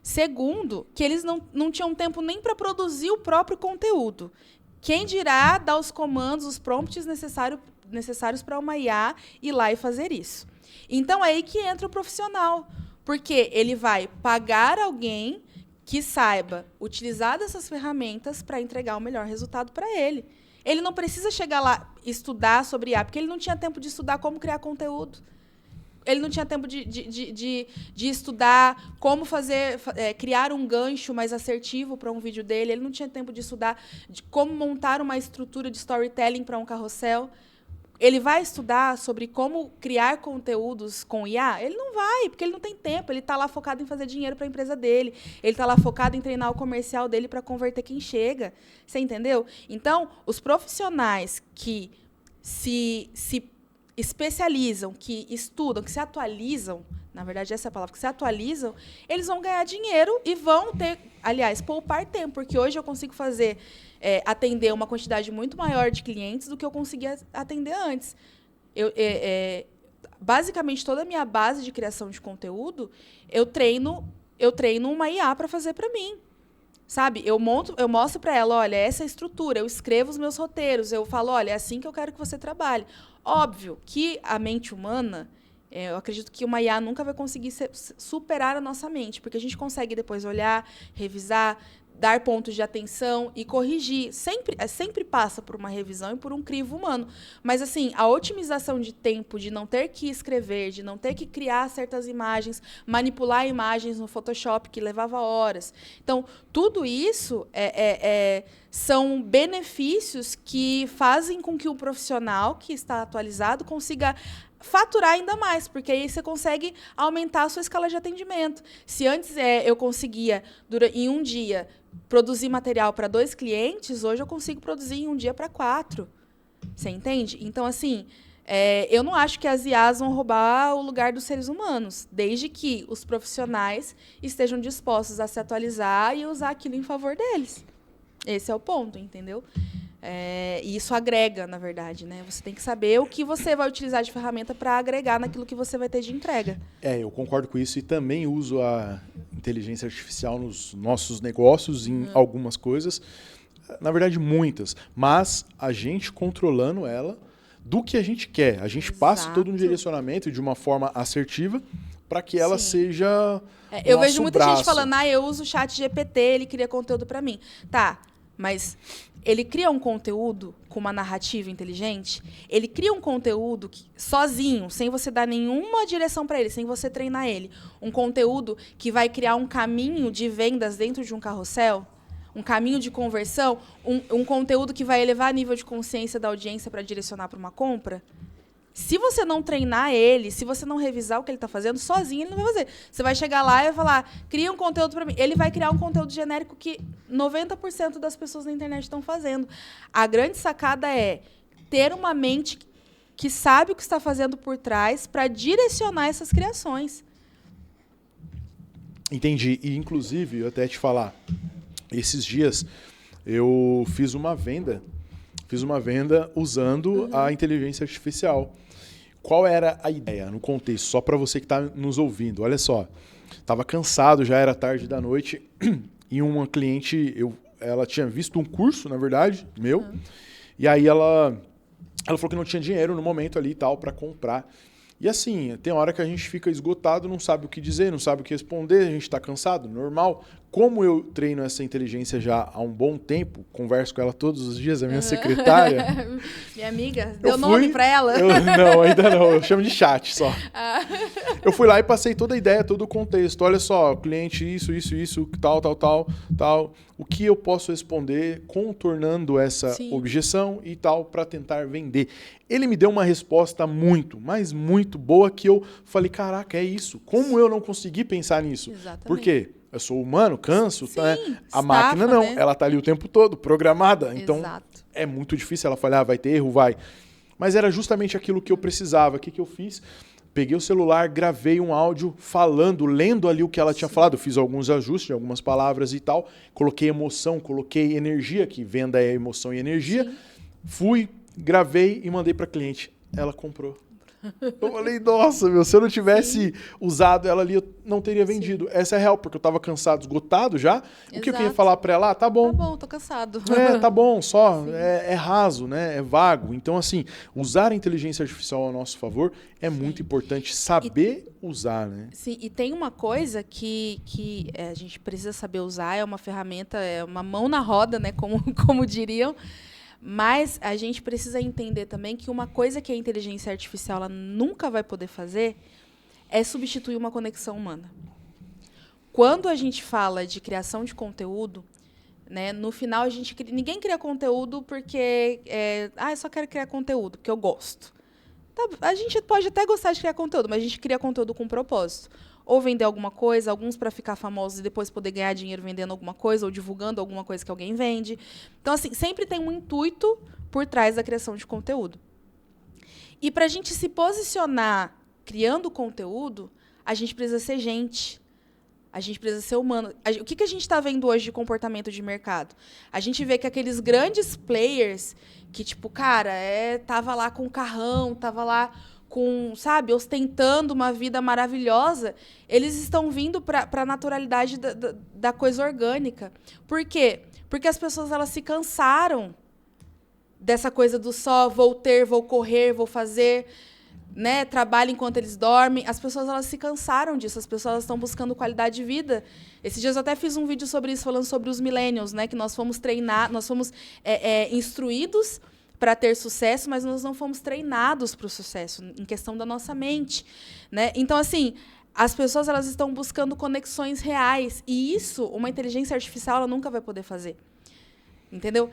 Segundo, que eles não tinham tempo nem para produzir o próprio conteúdo. Quem dirá dar os comandos, os prompts necessários para uma IA ir lá e fazer isso. Então, é aí que entra o profissional. Porque ele vai pagar alguém que saiba utilizar dessas ferramentas para entregar o melhor resultado para ele. Ele não precisa chegar lá e estudar sobre IA, porque ele não tinha tempo de estudar como criar conteúdo. Ele não tinha tempo de estudar como criar um gancho mais assertivo para um vídeo dele. Ele não tinha tempo de estudar de como montar uma estrutura de storytelling para um carrossel. Ele vai estudar sobre como criar conteúdos com IA? Ele não vai, porque ele não tem tempo. Ele está lá focado em fazer dinheiro para a empresa dele. Ele está lá focado em treinar o comercial dele para converter quem chega. Você entendeu? Então, os profissionais que se especializam, que estudam, que se atualizam, na verdade essa é a palavra, que se atualizam, eles vão ganhar dinheiro e vão ter, aliás, poupar tempo, porque hoje eu consigo atender uma quantidade muito maior de clientes do que eu conseguia atender antes. Basicamente, toda a minha base de criação de conteúdo, eu treino uma IA para fazer para mim. Sabe? Eu mostro para ela, olha, essa é a estrutura, eu escrevo os meus roteiros, eu falo, olha, é assim que eu quero que você trabalhe. Óbvio que a mente humana, eu acredito que uma IA nunca vai conseguir superar a nossa mente, porque a gente consegue depois olhar, revisar, dar pontos de atenção e corrigir. Sempre passa por uma revisão e por um crivo humano. Mas, assim, a otimização de tempo, de não ter que escrever, de não ter que criar certas imagens, manipular imagens no Photoshop, que levava horas. Então, tudo isso são benefícios que fazem com que o profissional que está atualizado consiga faturar ainda mais, porque aí você consegue aumentar a sua escala de atendimento. Se antes eu conseguia, em um dia, produzir material para 2 clientes, hoje eu consigo produzir em um dia para 4. Você entende? Então, assim, eu não acho que as IAs vão roubar o lugar dos seres humanos, desde que os profissionais estejam dispostos a se atualizar e usar aquilo em favor deles. Esse é o ponto, entendeu? E isso agrega, na verdade, né? Você tem que saber o que você vai utilizar de ferramenta para agregar naquilo que você vai ter de entrega. Eu concordo com isso e também uso a inteligência artificial nos nossos negócios, em algumas coisas. Na verdade, muitas. Mas a gente controlando ela do que a gente quer. A gente passa todo um direcionamento de uma forma assertiva para que ela seja eu vejo muita gente falando, eu uso o chat GPT, ele cria conteúdo para mim. Tá, mas ele cria um conteúdo com uma narrativa inteligente, ele cria um conteúdo sozinho, sem você dar nenhuma direção para ele, sem você treinar ele. Um conteúdo que vai criar um caminho de vendas dentro de um carrossel, um caminho de conversão, um conteúdo que vai elevar a nível de consciência da audiência para direcionar para uma compra. Se você não treinar ele, se você não revisar o que ele está fazendo, sozinho ele não vai fazer. Você vai chegar lá e vai falar, cria um conteúdo para mim. Ele vai criar um conteúdo genérico que 90% das pessoas na internet estão fazendo. A grande sacada é ter uma mente que sabe o que está fazendo por trás para direcionar essas criações. Entendi. E, inclusive, eu até te falar, esses dias eu fiz uma venda usando a inteligência artificial. Qual era a ideia no contexto? Só para você que está nos ouvindo. Olha só, estava cansado, já era tarde da noite, e uma cliente, ela tinha visto um curso, na verdade, meu, e aí ela falou que não tinha dinheiro no momento ali e tal para comprar. E assim, tem hora que a gente fica esgotado, não sabe o que dizer, não sabe o que responder, a gente está cansado, normal. Como eu treino essa inteligência já há um bom tempo, converso com ela todos os dias, a minha secretária... Minha amiga, deu nome para ela? Não, ainda não, eu chamo de chat só. Eu fui lá e passei toda a ideia, todo o contexto. Olha só, cliente isso, tal. O que eu posso responder contornando essa objeção e tal para tentar vender. Ele me deu uma resposta muito, mas muito boa que eu falei, caraca, é isso. Como eu não consegui pensar nisso? Exatamente. Por quê? Eu sou humano, canso. Né? A máquina não, ela está ali o tempo todo, programada. Então, é muito difícil ela falar, vai ter erro, vai. Mas era justamente aquilo que eu precisava. O que eu fiz? Peguei o celular, gravei um áudio falando, lendo ali o que ela tinha falado. Eu fiz alguns ajustes de algumas palavras e tal. Coloquei emoção, coloquei energia, que venda é emoção e energia. Fui, gravei e mandei para a cliente. Ela comprou. Eu falei, nossa, meu, se eu não tivesse usado ela ali, eu não teria vendido. Essa é real, porque eu tava cansado, esgotado já. O que eu queria falar pra ela? Tá bom. Tá bom, tô cansado. Tá bom, só. É raso, né? É vago. Então, assim, usar a inteligência artificial ao nosso favor é muito importante saber usar, né? Sim, e tem uma coisa que a gente precisa saber usar, é uma ferramenta, é uma mão na roda, né? Como diriam. Mas a gente precisa entender também que uma coisa que a inteligência artificial ela nunca vai poder fazer é substituir uma conexão humana. Quando a gente fala de criação de conteúdo, né, no final ninguém cria conteúdo porque eu só quero criar conteúdo, porque eu gosto. Tá, a gente pode até gostar de criar conteúdo, mas a gente cria conteúdo com propósito. Ou vender alguma coisa, alguns para ficar famosos e depois poder ganhar dinheiro vendendo alguma coisa ou divulgando alguma coisa que alguém vende. Então, assim, sempre tem um intuito por trás da criação de conteúdo. E para a gente se posicionar criando conteúdo, a gente precisa ser gente. A gente precisa ser humano. O que a gente está vendo hoje de comportamento de mercado? A gente vê que aqueles grandes players que, tipo, cara, tava lá com o carrão, tava lá com, sabe, ostentando uma vida maravilhosa, eles estão vindo para a naturalidade da coisa orgânica. Por quê? Porque as pessoas elas se cansaram dessa coisa do só vou ter, vou correr, vou fazer, né, trabalho enquanto eles dormem. As pessoas elas se cansaram disso, as pessoas estão buscando qualidade de vida. Esses dias eu até fiz um vídeo sobre isso, falando sobre os millennials, né, que nós fomos instruídos para ter sucesso, mas nós não fomos treinados para o sucesso, em questão da nossa mente, né? Então, assim, as pessoas elas estão buscando conexões reais, e isso, uma inteligência artificial ela nunca vai poder fazer. Entendeu?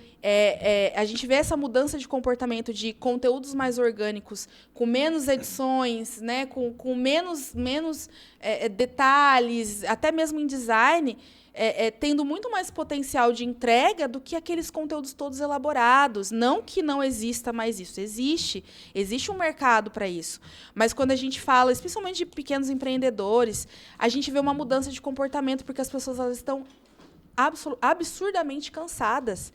A gente vê essa mudança de comportamento de conteúdos mais orgânicos, com menos edições, né? com menos detalhes, até mesmo em design, tendo muito mais potencial de entrega do que aqueles conteúdos todos elaborados. Não que não exista mais isso. Existe um mercado para isso. Mas quando a gente fala, especialmente de pequenos empreendedores, a gente vê uma mudança de comportamento porque as pessoas elas estão absurdamente cansadas.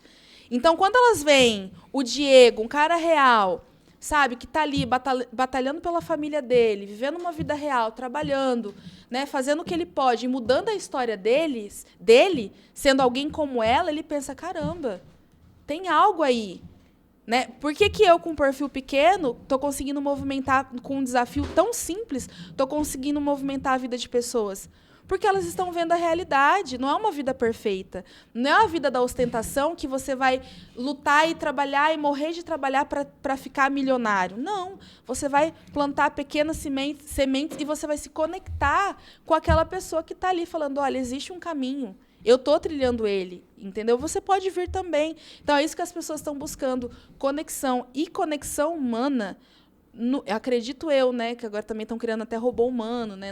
Então, quando elas veem o Diego, um cara real, sabe, que está ali batalhando pela família dele, vivendo uma vida real, trabalhando, né, fazendo o que ele pode, mudando a história dele, sendo alguém como ela, ele pensa, caramba, tem algo aí. Né? Por que eu, com um perfil pequeno, estou conseguindo movimentar, com um desafio tão simples, estou conseguindo movimentar a vida de pessoas? Porque elas estão vendo a realidade. Não é uma vida perfeita. Não é a vida da ostentação que você vai lutar e trabalhar e morrer de trabalhar para ficar milionário. Não. Você vai plantar pequenas sementes e você vai se conectar com aquela pessoa que está ali falando, olha, existe um caminho. Eu estou trilhando ele. Entendeu? Você pode vir também. Então, é isso que as pessoas estão buscando. Conexão. E conexão humana... acredito eu, né, que agora também estão criando até robô humano, né,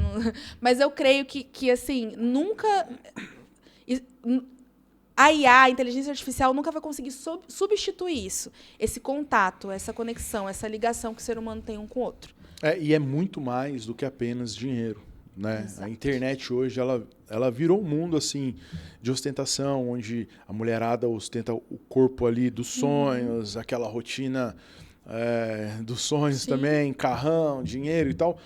mas eu creio que assim, nunca a IA, a inteligência artificial, nunca vai conseguir substituir isso, esse contato, essa conexão, essa ligação que o ser humano tem um com o outro. E é muito mais do que apenas dinheiro, né? Exato. A internet hoje ela virou um mundo assim de ostentação, onde a mulherada ostenta o corpo ali dos sonhos, aquela rotina dos sonhos. Sim. Também, carrão, dinheiro e tal.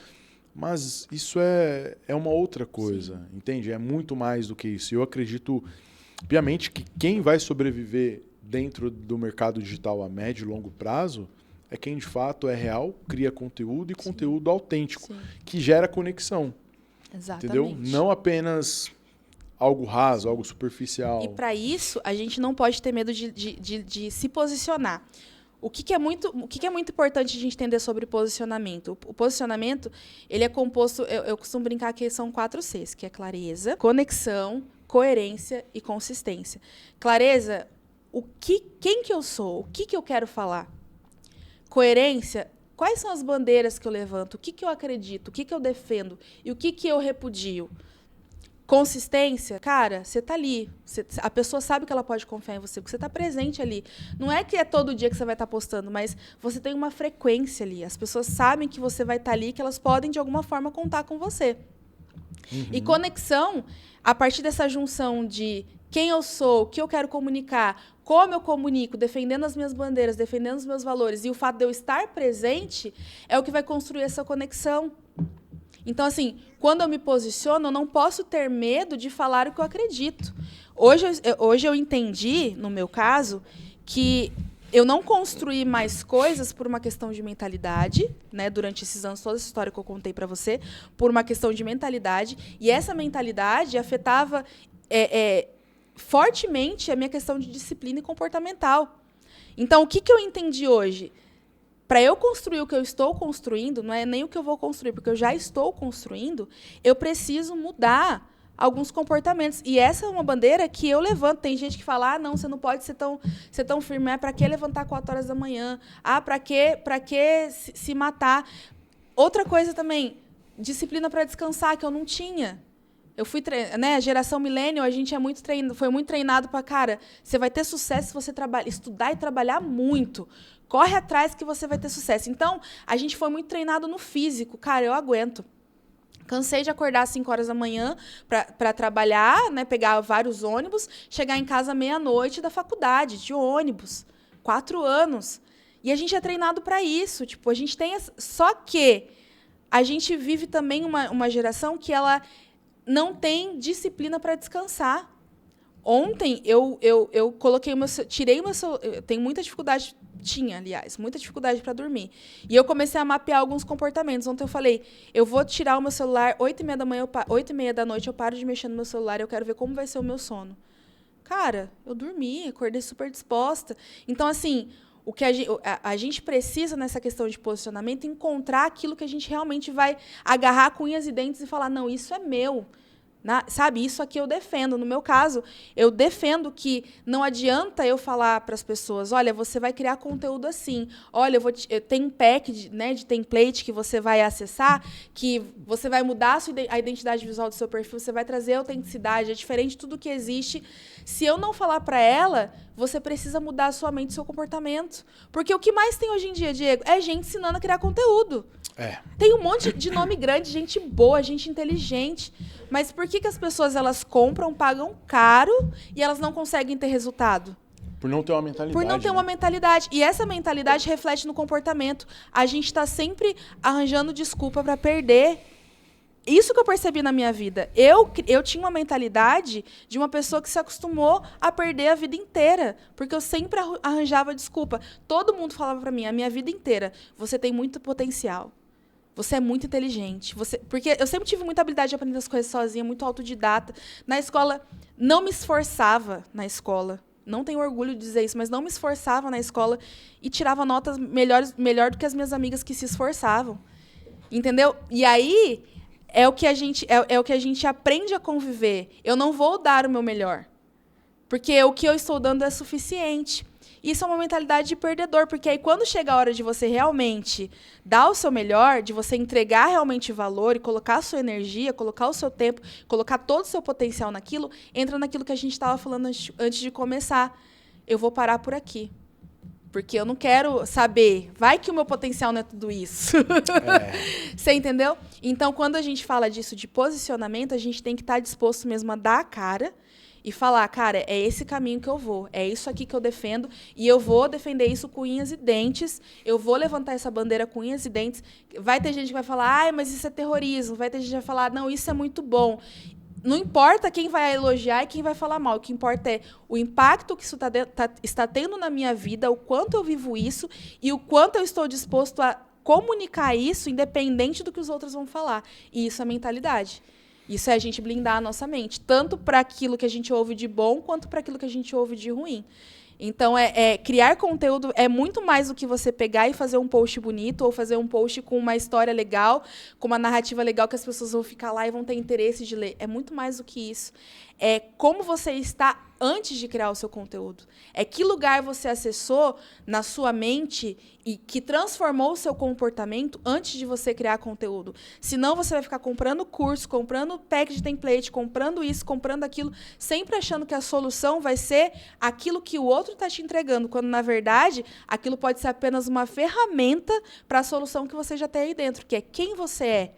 Mas isso é uma outra coisa, sim, entende? É muito mais do que isso. Eu acredito piamente que quem vai sobreviver dentro do mercado digital a médio e longo prazo é quem de fato é real, cria conteúdo e sim, conteúdo autêntico, sim, que gera conexão. Exatamente. Entendeu? Não apenas algo raso, algo superficial. E para isso, a gente não pode ter medo de se posicionar. O que é muito importante a gente entender sobre posicionamento? O posicionamento ele é composto, eu costumo brincar que são 4 Cs, que é clareza, conexão, coerência e consistência. Clareza, quem que eu sou? O que eu quero falar? Coerência, quais são as bandeiras que eu levanto? O que eu acredito? O que eu defendo? E o que eu repudio? Consistência, cara, você está ali. A pessoa sabe que ela pode confiar em você, porque você está presente ali. Não é que é todo dia que você vai estar postando, mas você tem uma frequência ali. As pessoas sabem que você vai estar ali, que elas podem, de alguma forma, contar com você. Uhum. E conexão, a partir dessa junção de quem eu sou, o que eu quero comunicar, como eu comunico, defendendo as minhas bandeiras, defendendo os meus valores, e o fato de eu estar presente é o que vai construir essa conexão. Então, assim, quando eu me posiciono, eu não posso ter medo de falar o que eu acredito. Hoje eu entendi, no meu caso, que eu não construí mais coisas por uma questão de mentalidade, né, durante esses anos, toda essa história que eu contei para você, por uma questão de mentalidade, e essa mentalidade afetava fortemente a minha questão de disciplina e comportamental. Então, o que eu entendi hoje? Para eu construir o que eu estou construindo, não é nem o que eu vou construir, porque eu já estou construindo, eu preciso mudar alguns comportamentos. E essa é uma bandeira que eu levanto. Tem gente que fala, não, você não pode ser tão firme. Para que levantar 4 horas da manhã? Para que se matar? Outra coisa também, disciplina para descansar, que eu não tinha. Eu fui né, a geração millennial, a gente foi muito treinado para, cara, você vai ter sucesso se você estudar e trabalhar muito. Corre atrás que você vai ter sucesso. Então, a gente foi muito treinado no físico. Cara, eu aguento. Cansei de acordar às 5 horas da manhã para trabalhar, né, pegar vários ônibus, chegar em casa meia-noite da faculdade, de ônibus. 4 anos. E a gente é treinado para isso. Tipo, a gente tem... Só que a gente vive também uma geração que ela não tem disciplina para descansar. Ontem, eu coloquei tirei o meu celular... Eu tenho muita dificuldade... aliás, muita dificuldade para dormir. E eu comecei a mapear alguns comportamentos. Ontem eu falei, eu vou tirar o meu celular, 8h30 da manhã, 8h30 da noite, eu paro de mexer no meu celular, eu quero ver como vai ser o meu sono. Cara, eu dormi, acordei super disposta. Então, assim, o que a gente precisa nessa questão de posicionamento é encontrar aquilo que a gente realmente vai agarrar com unhas e dentes e falar, não, isso é meu. Sabe, isso aqui eu defendo. No meu caso, eu defendo que não adianta eu falar para as pessoas, olha, você vai criar conteúdo assim, olha, eu tenho um pack de template que você vai acessar, que você vai mudar a identidade visual do seu perfil, você vai trazer autenticidade, é diferente de tudo que existe. Se eu não falar para ela, você precisa mudar a sua mente e seu comportamento. Porque o que mais tem hoje em dia, Diego, é gente ensinando a criar conteúdo. Tem um monte de nome grande, gente boa, gente inteligente. Mas por que as pessoas elas compram, pagam caro e elas não conseguem ter resultado? Por não ter uma mentalidade. Por não ter uma mentalidade. E essa mentalidade reflete no comportamento. A gente está sempre arranjando desculpa para perder. Isso que eu percebi na minha vida. Eu tinha uma mentalidade de uma pessoa que se acostumou a perder a vida inteira. Porque eu sempre arranjava desculpa. Todo mundo falava para mim, a minha vida inteira, você tem muito potencial. Você é muito inteligente. Porque eu sempre tive muita habilidade de aprender as coisas sozinha, muito autodidata. Na escola, não me esforçava na escola. Não tenho orgulho de dizer isso, mas não me esforçava na escola e tirava notas melhor do que as minhas amigas que se esforçavam. Entendeu? E aí é o que a gente aprende a conviver. Eu não vou dar o meu melhor. Porque o que eu estou dando é suficiente. Isso é uma mentalidade de perdedor, porque aí quando chega a hora de você realmente dar o seu melhor, de você entregar realmente valor e colocar a sua energia, colocar o seu tempo, colocar todo o seu potencial naquilo, entra naquilo que a gente estava falando antes de começar. Eu vou parar por aqui. Porque eu não quero saber, vai que o meu potencial não é tudo isso. Você entendeu? Então, quando a gente fala disso de posicionamento, a gente tem que estar disposto mesmo a dar a cara e falar, cara, é esse caminho que eu vou, é isso aqui que eu defendo, e eu vou defender isso com unhas e dentes, eu vou levantar essa bandeira com unhas e dentes. Vai ter gente que vai falar, mas isso é terrorismo, vai ter gente que vai falar, não, isso é muito bom. Não importa quem vai elogiar e quem vai falar mal, o que importa é o impacto que isso está tendo na minha vida, o quanto eu vivo isso e o quanto eu estou disposto a comunicar isso, independente do que os outros vão falar. E isso é mentalidade. Isso é a gente blindar a nossa mente, tanto para aquilo que a gente ouve de bom, quanto para aquilo que a gente ouve de ruim. Então, criar conteúdo é muito mais do que você pegar e fazer um post bonito, ou fazer um post com uma história legal, com uma narrativa legal que as pessoas vão ficar lá e vão ter interesse de ler. É muito mais do que isso. É como você está antes de criar o seu conteúdo. É que lugar você acessou na sua mente e que transformou o seu comportamento antes de você criar conteúdo. Senão você vai ficar comprando curso, comprando pack de template, comprando isso, comprando aquilo, sempre achando que a solução vai ser aquilo que o outro está te entregando, quando, na verdade, aquilo pode ser apenas uma ferramenta para a solução que você já tem aí dentro, que é quem você é.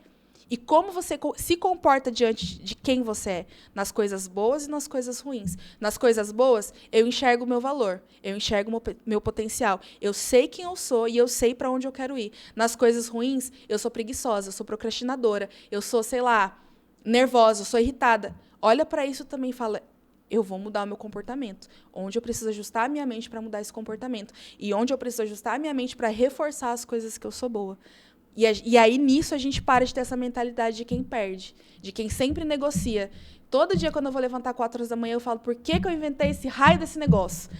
e como você se comporta diante de quem você é, nas coisas boas e nas coisas ruins. Nas coisas boas, eu enxergo o meu valor, eu enxergo o meu potencial, eu sei quem eu sou e eu sei para onde eu quero ir. Nas coisas ruins, eu sou preguiçosa, eu sou procrastinadora, eu sou, sei lá, nervosa, eu sou irritada. Olha para isso também e fala, eu vou mudar o meu comportamento. Onde eu preciso ajustar a minha mente para mudar esse comportamento. E onde eu preciso ajustar a minha mente para reforçar as coisas que eu sou boa. E aí, nisso, a gente para de ter essa mentalidade de quem perde, de quem sempre negocia. Todo dia, quando eu vou levantar 4 horas da manhã, eu falo, por que eu inventei esse raio desse negócio?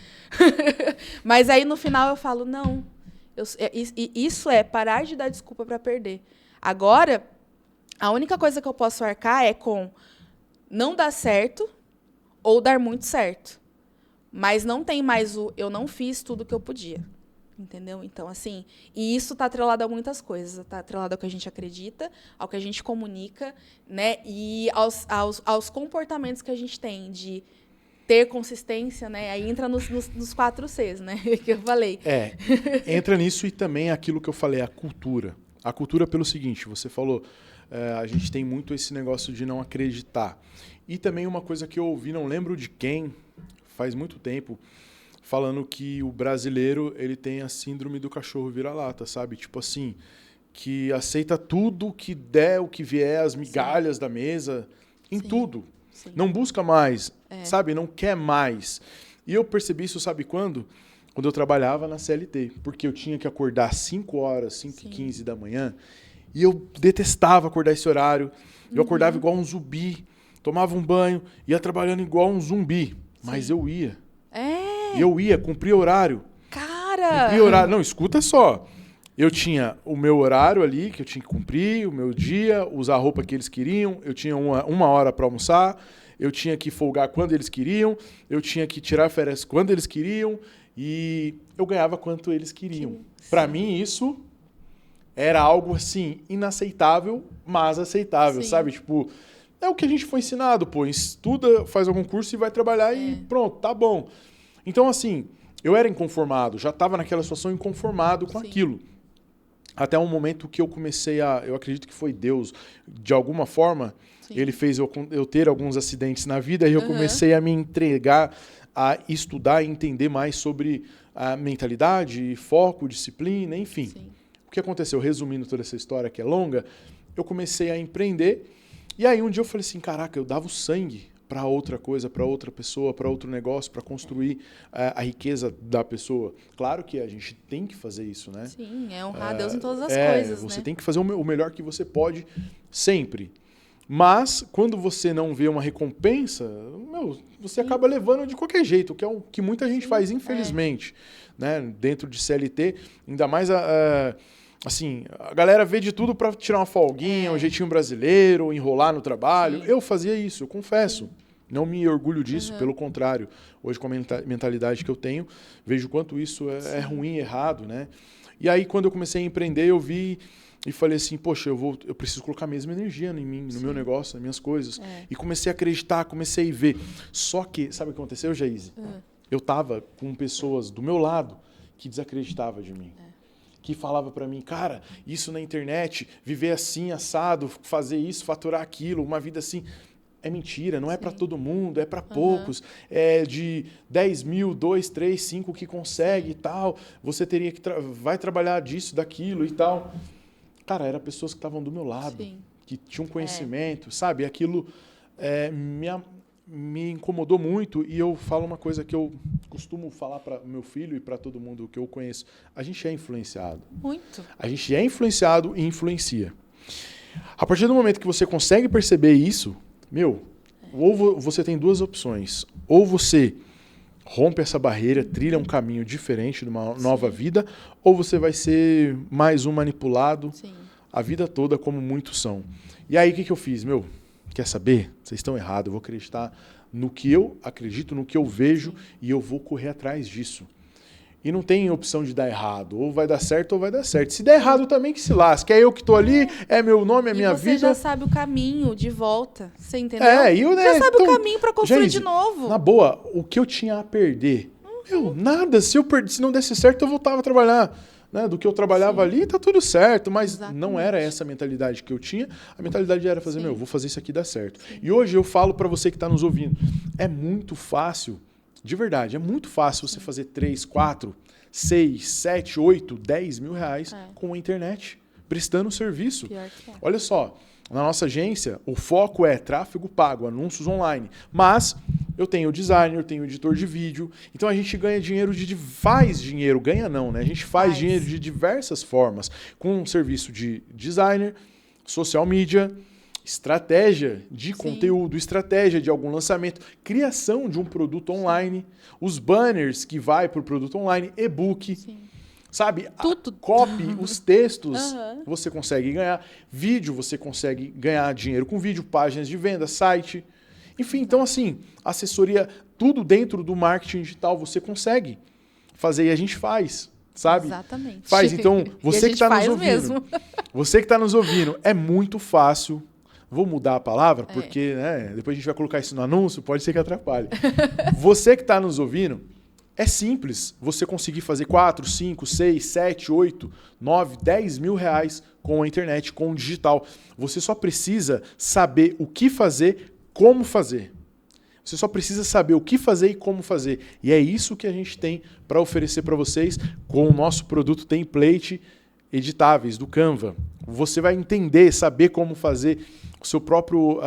Mas aí, no final, eu falo, não. Isso é parar de dar desculpa para perder. Agora, a única coisa que eu posso arcar é com não dar certo ou dar muito certo. Mas não tem mais eu não fiz tudo que eu podia. Entendeu? Então, assim, e isso está atrelado a muitas coisas. Está atrelado ao que a gente acredita, ao que a gente comunica, né? E aos comportamentos que a gente tem de ter consistência, né? Aí entra nos 4 Cs, né? Que eu falei. Entra nisso e também aquilo que eu falei, a cultura. A cultura pelo seguinte, você falou, a gente tem muito esse negócio de não acreditar. E também uma coisa que eu ouvi, não lembro de quem, faz muito tempo, falando que o brasileiro ele tem a síndrome do cachorro vira-lata, sabe? Tipo assim, que aceita tudo que der, o que vier, as migalhas da mesa, em tudo. Sim. Não busca mais, sabe? Não quer mais. E eu percebi isso, sabe quando? Quando eu trabalhava na CLT, porque eu tinha que acordar 5 horas, 5h15 da manhã, e eu detestava acordar esse horário. Eu acordava igual um zumbi, tomava um banho, ia trabalhando igual um zumbi, mas eu ia. Eu ia, cumpria horário. Cara! Cumpria horário. Não, escuta só. Eu tinha o meu horário ali, que eu tinha que cumprir, o meu dia, usar a roupa que eles queriam, eu tinha uma hora para almoçar, eu tinha que folgar quando eles queriam, eu tinha que tirar férias quando eles queriam, e eu ganhava quanto eles queriam. Para mim, isso era algo, assim, inaceitável, mas aceitável, sabe? Tipo, é o que a gente foi ensinado, pô. Estuda, faz algum curso e vai trabalhar e pronto, tá bom. Então, assim, eu era inconformado, já estava naquela situação inconformado com aquilo. Até um momento que eu comecei eu acredito que foi Deus, de alguma forma, ele fez eu ter alguns acidentes na vida e eu comecei a me entregar, a estudar e entender mais sobre a mentalidade, foco, disciplina, enfim. O que aconteceu? Resumindo toda essa história que é longa, eu comecei a empreender e aí um dia eu falei assim, caraca, eu dava o sangue para outra coisa, para outra pessoa, para outro negócio, para construir a riqueza da pessoa. Claro que a gente tem que fazer isso, né? Sim, é honrar a Deus em todas as coisas, você né? tem que fazer o melhor que você pode sempre. Mas, quando você não vê uma recompensa, você acaba levando de qualquer jeito, que é o que muita gente faz, infelizmente. Né? Dentro de CLT, ainda mais assim, a galera vê de tudo para tirar uma folguinha, um jeitinho brasileiro, enrolar no trabalho. Eu fazia isso, eu confesso. Não me orgulho disso, pelo contrário. Hoje, com a mentalidade que eu tenho, vejo o quanto isso é ruim, errado, né? E aí, quando eu comecei a empreender, eu vi e falei assim, poxa, eu preciso colocar a mesma energia em mim, no meu negócio, nas minhas coisas. E comecei a acreditar, comecei a ver. Só que, sabe o que aconteceu, Jaíse? Eu estava com pessoas do meu lado que desacreditavam de mim. Que falava para mim, cara, isso na internet, viver assim, assado, fazer isso, faturar aquilo, uma vida assim, é mentira, não é para todo mundo, é para poucos, é de 10 mil, 2, 3, 5 que consegue e tal, você teria que vai trabalhar disso, daquilo e tal. Cara, eram pessoas que estavam do meu lado, que tinham conhecimento, sabe? Aquilo me incomodou muito e eu falo uma coisa que eu costumo falar para meu filho e para todo mundo que eu conheço. A gente é influenciado. Muito. A gente é influenciado e influencia. A partir do momento que você consegue perceber isso, ou você tem 2 opções. Ou você rompe essa barreira, trilha um caminho diferente de uma nova vida, ou você vai ser mais um manipulado a vida toda, como muitos são. E aí, o que eu fiz? Quer saber? Vocês estão errados. Eu vou acreditar no que eu acredito, no que eu vejo, e eu vou correr atrás disso. E não tem opção de dar errado. Ou vai dar certo ou vai dar certo. Se der errado também, que se lasque. É eu que estou ali, é meu nome, é minha vida. E você já sabe o caminho de volta. Você entendeu? Já sabe o caminho para construir de novo. Na boa, o que eu tinha a perder? Nada. Se não desse certo, eu voltava a trabalhar. né, do que eu trabalhava ali, tá tudo certo, mas não era Exatamente. essa a mentalidade que eu tinha. A mentalidade era fazer, Sim. vou fazer isso aqui dar certo. Sim. E hoje eu falo para você que está nos ouvindo, é muito fácil, de verdade, é muito fácil você fazer 3, 4, 6, 7, 8, 10 mil reais com a internet, prestando serviço. Pior que é. Olha só, na nossa agência, o foco é tráfego pago, anúncios online. Mas eu tenho designer, eu tenho editor de vídeo. Então a gente ganha dinheiro faz dinheiro, ganha não, né? A gente faz dinheiro de diversas formas. Com um serviço de designer, social media, estratégia de conteúdo, estratégia de algum lançamento, criação de um produto online, os banners que vai para o produto online, e-book. Sim. Sabe? Tudo. Copy, os textos, você consegue ganhar. Vídeo, você consegue ganhar dinheiro com vídeo, páginas de venda, site. Enfim, então assim, assessoria, tudo dentro do marketing digital você consegue fazer e a gente faz, sabe? Exatamente. Faz. Então, você que está nos ouvindo, mesmo. você que está nos ouvindo, é muito fácil. Vou mudar a palavra, porque né, depois a gente vai colocar isso no anúncio, pode ser que atrapalhe. Você que está nos ouvindo, é simples você conseguir fazer 4, 5, 6, 7, 8, 9, 10 mil reais com a internet, com o digital. Você só precisa saber o que fazer, como fazer. Você só precisa saber o que fazer e como fazer. E é isso que a gente tem para oferecer para vocês com o nosso produto template editáveis do Canva. Você vai entender, saber como fazer o seu próprio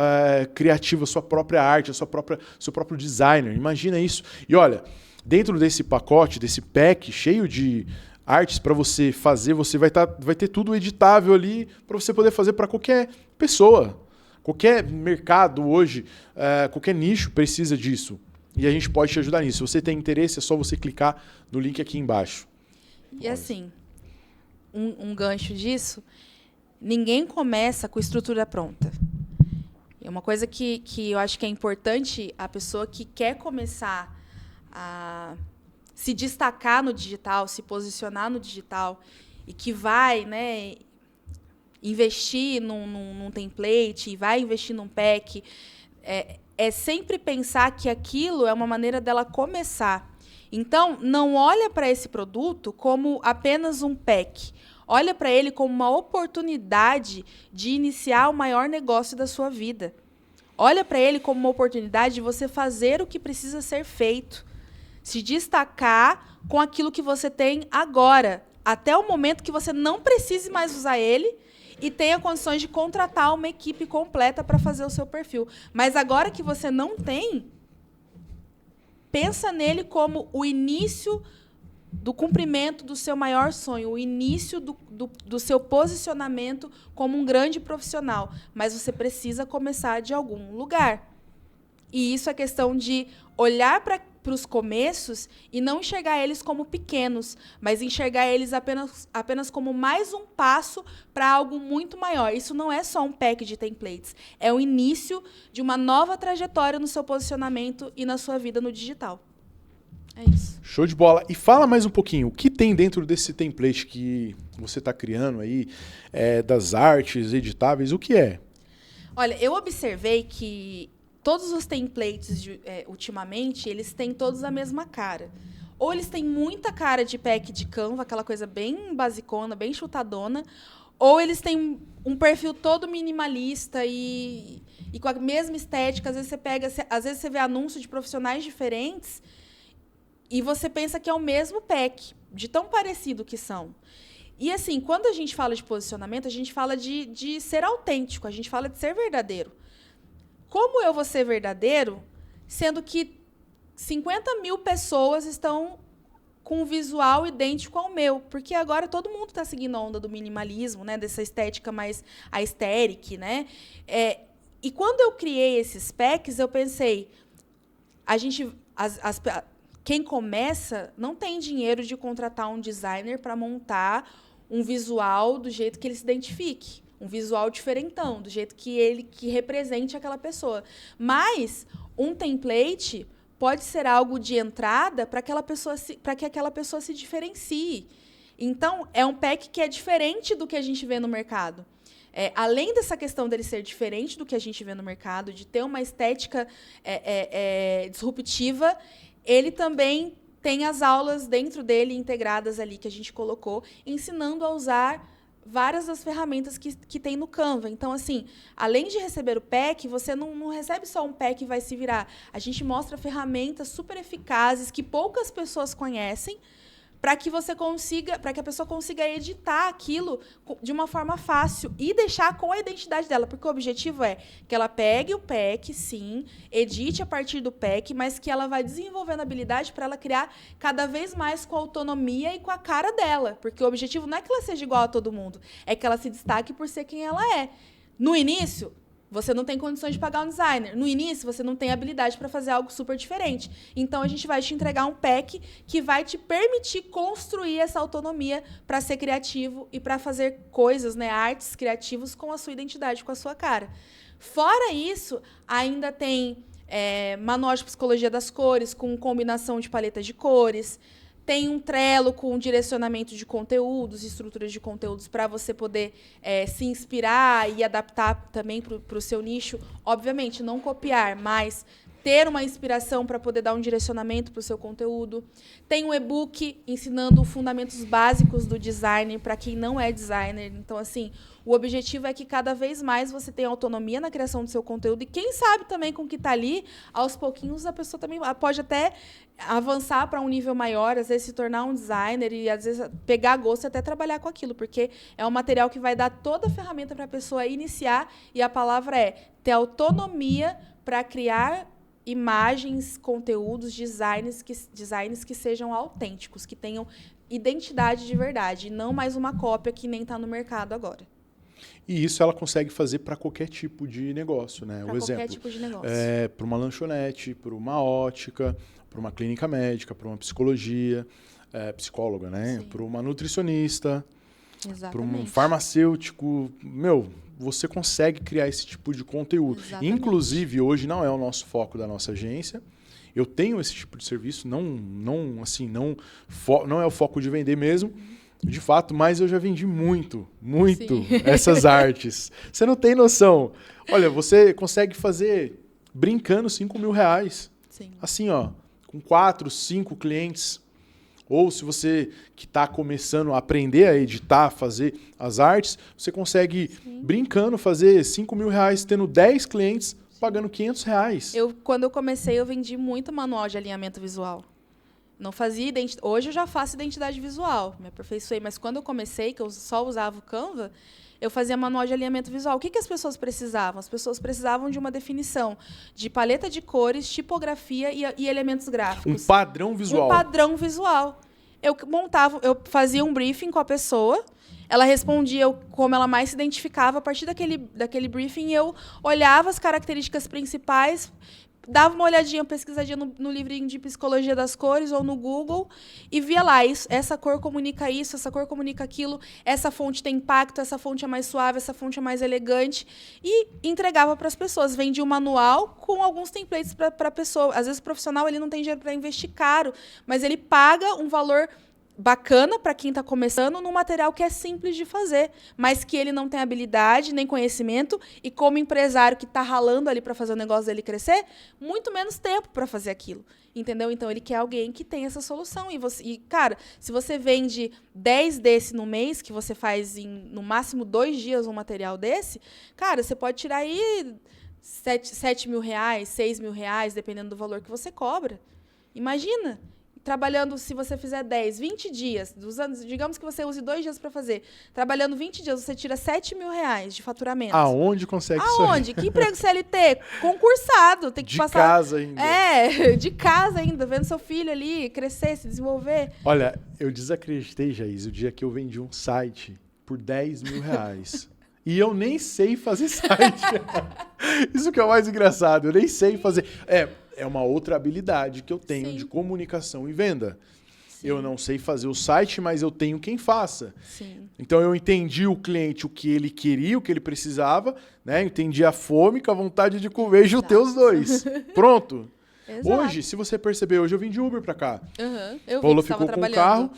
criativo, a sua própria arte, seu próprio designer. Imagina isso. E olha, dentro desse pacote, desse pack cheio de artes para você fazer, você vai ter tudo editável ali para você poder fazer para qualquer pessoa. Qualquer mercado hoje, qualquer nicho precisa disso. E a gente pode te ajudar nisso. Se você tem interesse, é só você clicar no link aqui embaixo. E assim, um gancho disso, ninguém começa com estrutura pronta. É uma coisa que eu acho que é importante a pessoa que quer começar a se destacar no digital, se posicionar no digital e que vai, né, investir num template e vai investir num pack, é sempre pensar que aquilo é uma maneira dela começar. Então, não olha para esse produto como apenas um pack. Olha para ele como uma oportunidade de iniciar o maior negócio da sua vida. Olha para ele como uma oportunidade de você fazer o que precisa ser feito. Se destacar com aquilo que você tem agora, até o momento que você não precise mais usar ele e tenha condições de contratar uma equipe completa para fazer o seu perfil. Mas agora que você não tem, pensa nele como o início do cumprimento do seu maior sonho, o início do seu posicionamento como um grande profissional. Mas você precisa começar de algum lugar. E isso é questão de olhar para os começos e não enxergar eles como pequenos, mas enxergar eles apenas como mais um passo para algo muito maior. Isso não é só um pack de templates, é o início de uma nova trajetória no seu posicionamento e na sua vida no digital. É isso. Show de bola. E fala mais um pouquinho, o que tem dentro desse template que você está criando aí, das artes editáveis, o que é? Olha, eu observei que todos os templates, ultimamente, eles têm todos a mesma cara. Ou eles têm muita cara de pack de Canva, aquela coisa bem basicona, bem chutadona, ou eles têm um perfil todo minimalista e com a mesma estética. Às vezes você vê anúncio de profissionais diferentes e você pensa que é o mesmo pack, de tão parecido que são. E assim, quando a gente fala de posicionamento, a gente fala de ser autêntico, a gente fala de ser verdadeiro. Como eu vou ser verdadeiro, sendo que 50 mil pessoas estão com um visual idêntico ao meu? Porque agora todo mundo está seguindo a onda do minimalismo, né? Dessa estética mais aesthetic, né? E quando eu criei esses packs, eu pensei, quem começa não tem dinheiro de contratar um designer para montar um visual do jeito que ele se identifique. Um visual diferentão, do jeito que represente aquela pessoa. Mas um template pode ser algo de entrada para que aquela pessoa se diferencie. Então, é um pack que é diferente do que a gente vê no mercado. Além dessa questão dele ser diferente do que a gente vê no mercado, de ter uma estética disruptiva, ele também tem as aulas dentro dele integradas ali que a gente colocou, ensinando a usar várias das ferramentas que tem no Canva. Então, assim, além de receber o pack, você não recebe só um pack e vai se virar. A gente mostra ferramentas super eficazes que poucas pessoas conhecem, para que a pessoa consiga editar aquilo de uma forma fácil e deixar com a identidade dela, porque o objetivo é que ela pegue o pack, sim, edite a partir do pack, mas que ela vai desenvolvendo habilidade para ela criar cada vez mais com a autonomia e com a cara dela, porque o objetivo não é que ela seja igual a todo mundo, é que ela se destaque por ser quem ela é. No início, você não tem condições de pagar um designer. No início, você não tem habilidade para fazer algo super diferente. Então, a gente vai te entregar um pack que vai te permitir construir essa autonomia para ser criativo e para fazer coisas, né, artes criativos com a sua identidade, com a sua cara. Fora isso, ainda tem manual de psicologia das cores, com combinação de paletas de cores. Tem um Trello com direcionamento de conteúdos, estruturas de conteúdos para você poder se inspirar e adaptar também para o seu nicho. Obviamente, não copiar, mas ter uma inspiração para poder dar um direcionamento para o seu conteúdo. Tem um e-book ensinando fundamentos básicos do design para quem não é designer. Então, assim, o objetivo é que cada vez mais você tenha autonomia na criação do seu conteúdo e quem sabe também com o que está ali, aos pouquinhos a pessoa também pode até avançar para um nível maior, às vezes se tornar um designer e às vezes pegar gosto e até trabalhar com aquilo, porque é um material que vai dar toda a ferramenta para a pessoa iniciar e a palavra é ter autonomia para criar imagens, conteúdos, designs que sejam autênticos, que tenham identidade de verdade, e não mais uma cópia que nem está no mercado agora. E isso ela consegue fazer para qualquer tipo de negócio, né? Para qualquer tipo de negócio. Para uma lanchonete, para uma ótica, para uma clínica médica, para uma psicologia, psicóloga, né? Para uma nutricionista, para um farmacêutico. Você consegue criar esse tipo de conteúdo. Exatamente. Inclusive, hoje não é o nosso foco da nossa agência. Eu tenho esse tipo de serviço, não é o foco de vender mesmo, de fato, mas eu já vendi muito essas artes. Você não tem noção. Olha, você consegue fazer, brincando, R$5.000. Sim. Assim, ó, com 4, 5 clientes. Ou se você que está começando a aprender a editar, fazer as artes, você consegue, brincando, fazer R$5.000, tendo 10 clientes, pagando R$500. Quando eu comecei, eu vendi muito manual de alinhamento visual. Não fazia Hoje eu já faço identidade visual, me aperfeiçoei, mas quando eu comecei, que eu só usava o Canva, eu fazia manual de alinhamento visual. O que as pessoas precisavam? As pessoas precisavam de uma definição de paleta de cores, tipografia e elementos gráficos. Um padrão visual. Um padrão visual. Eu fazia um briefing com a pessoa, ela respondia como ela mais se identificava. A partir daquele briefing, eu olhava as características principais, dava uma olhadinha, pesquisadinha no livrinho de psicologia das cores ou no Google e via lá, essa cor comunica isso, essa cor comunica aquilo, essa fonte tem impacto, essa fonte é mais suave, essa fonte é mais elegante, e entregava para as pessoas. Vendia um manual com alguns templates para a pessoa. Às vezes o profissional ele não tem dinheiro para investir caro, mas ele paga um valor bacana para quem está começando num material que é simples de fazer, mas que ele não tem habilidade nem conhecimento e como empresário que está ralando ali para fazer o negócio dele crescer, muito menos tempo para fazer aquilo, entendeu? Então ele quer alguém que tem essa solução cara, se você vende 10 desse no mês, que você faz em no máximo 2 dias um material desse, cara, você pode tirar aí R$7.000, R$6.000, dependendo do valor que você cobra. Imagina! Trabalhando, se você fizer 10, 20 dias, digamos que você use 2 dias para fazer. Trabalhando 20 dias, você tira R$7.000 de faturamento. Aonde consegue isso? Aonde? Que emprego CLT? Concursado. Tem que de passar. Casa ainda. De casa ainda, vendo seu filho ali crescer, se desenvolver. Olha, eu desacreditei, Jaís, o dia que eu vendi um site por R$10.000. E eu nem sei fazer site. Isso que é o mais engraçado. Eu nem sei fazer. É uma outra habilidade que eu tenho de comunicação e venda. Sim. Eu não sei fazer o site, mas eu tenho quem faça. Sim. Então eu entendi o cliente, o que ele queria, o que ele precisava, né? Entendi a fome com a vontade de comer e juntei os dois. Pronto. Exato. Hoje, se você perceber, hoje eu vim de Uber pra cá. Eu Paulo ficou com o carro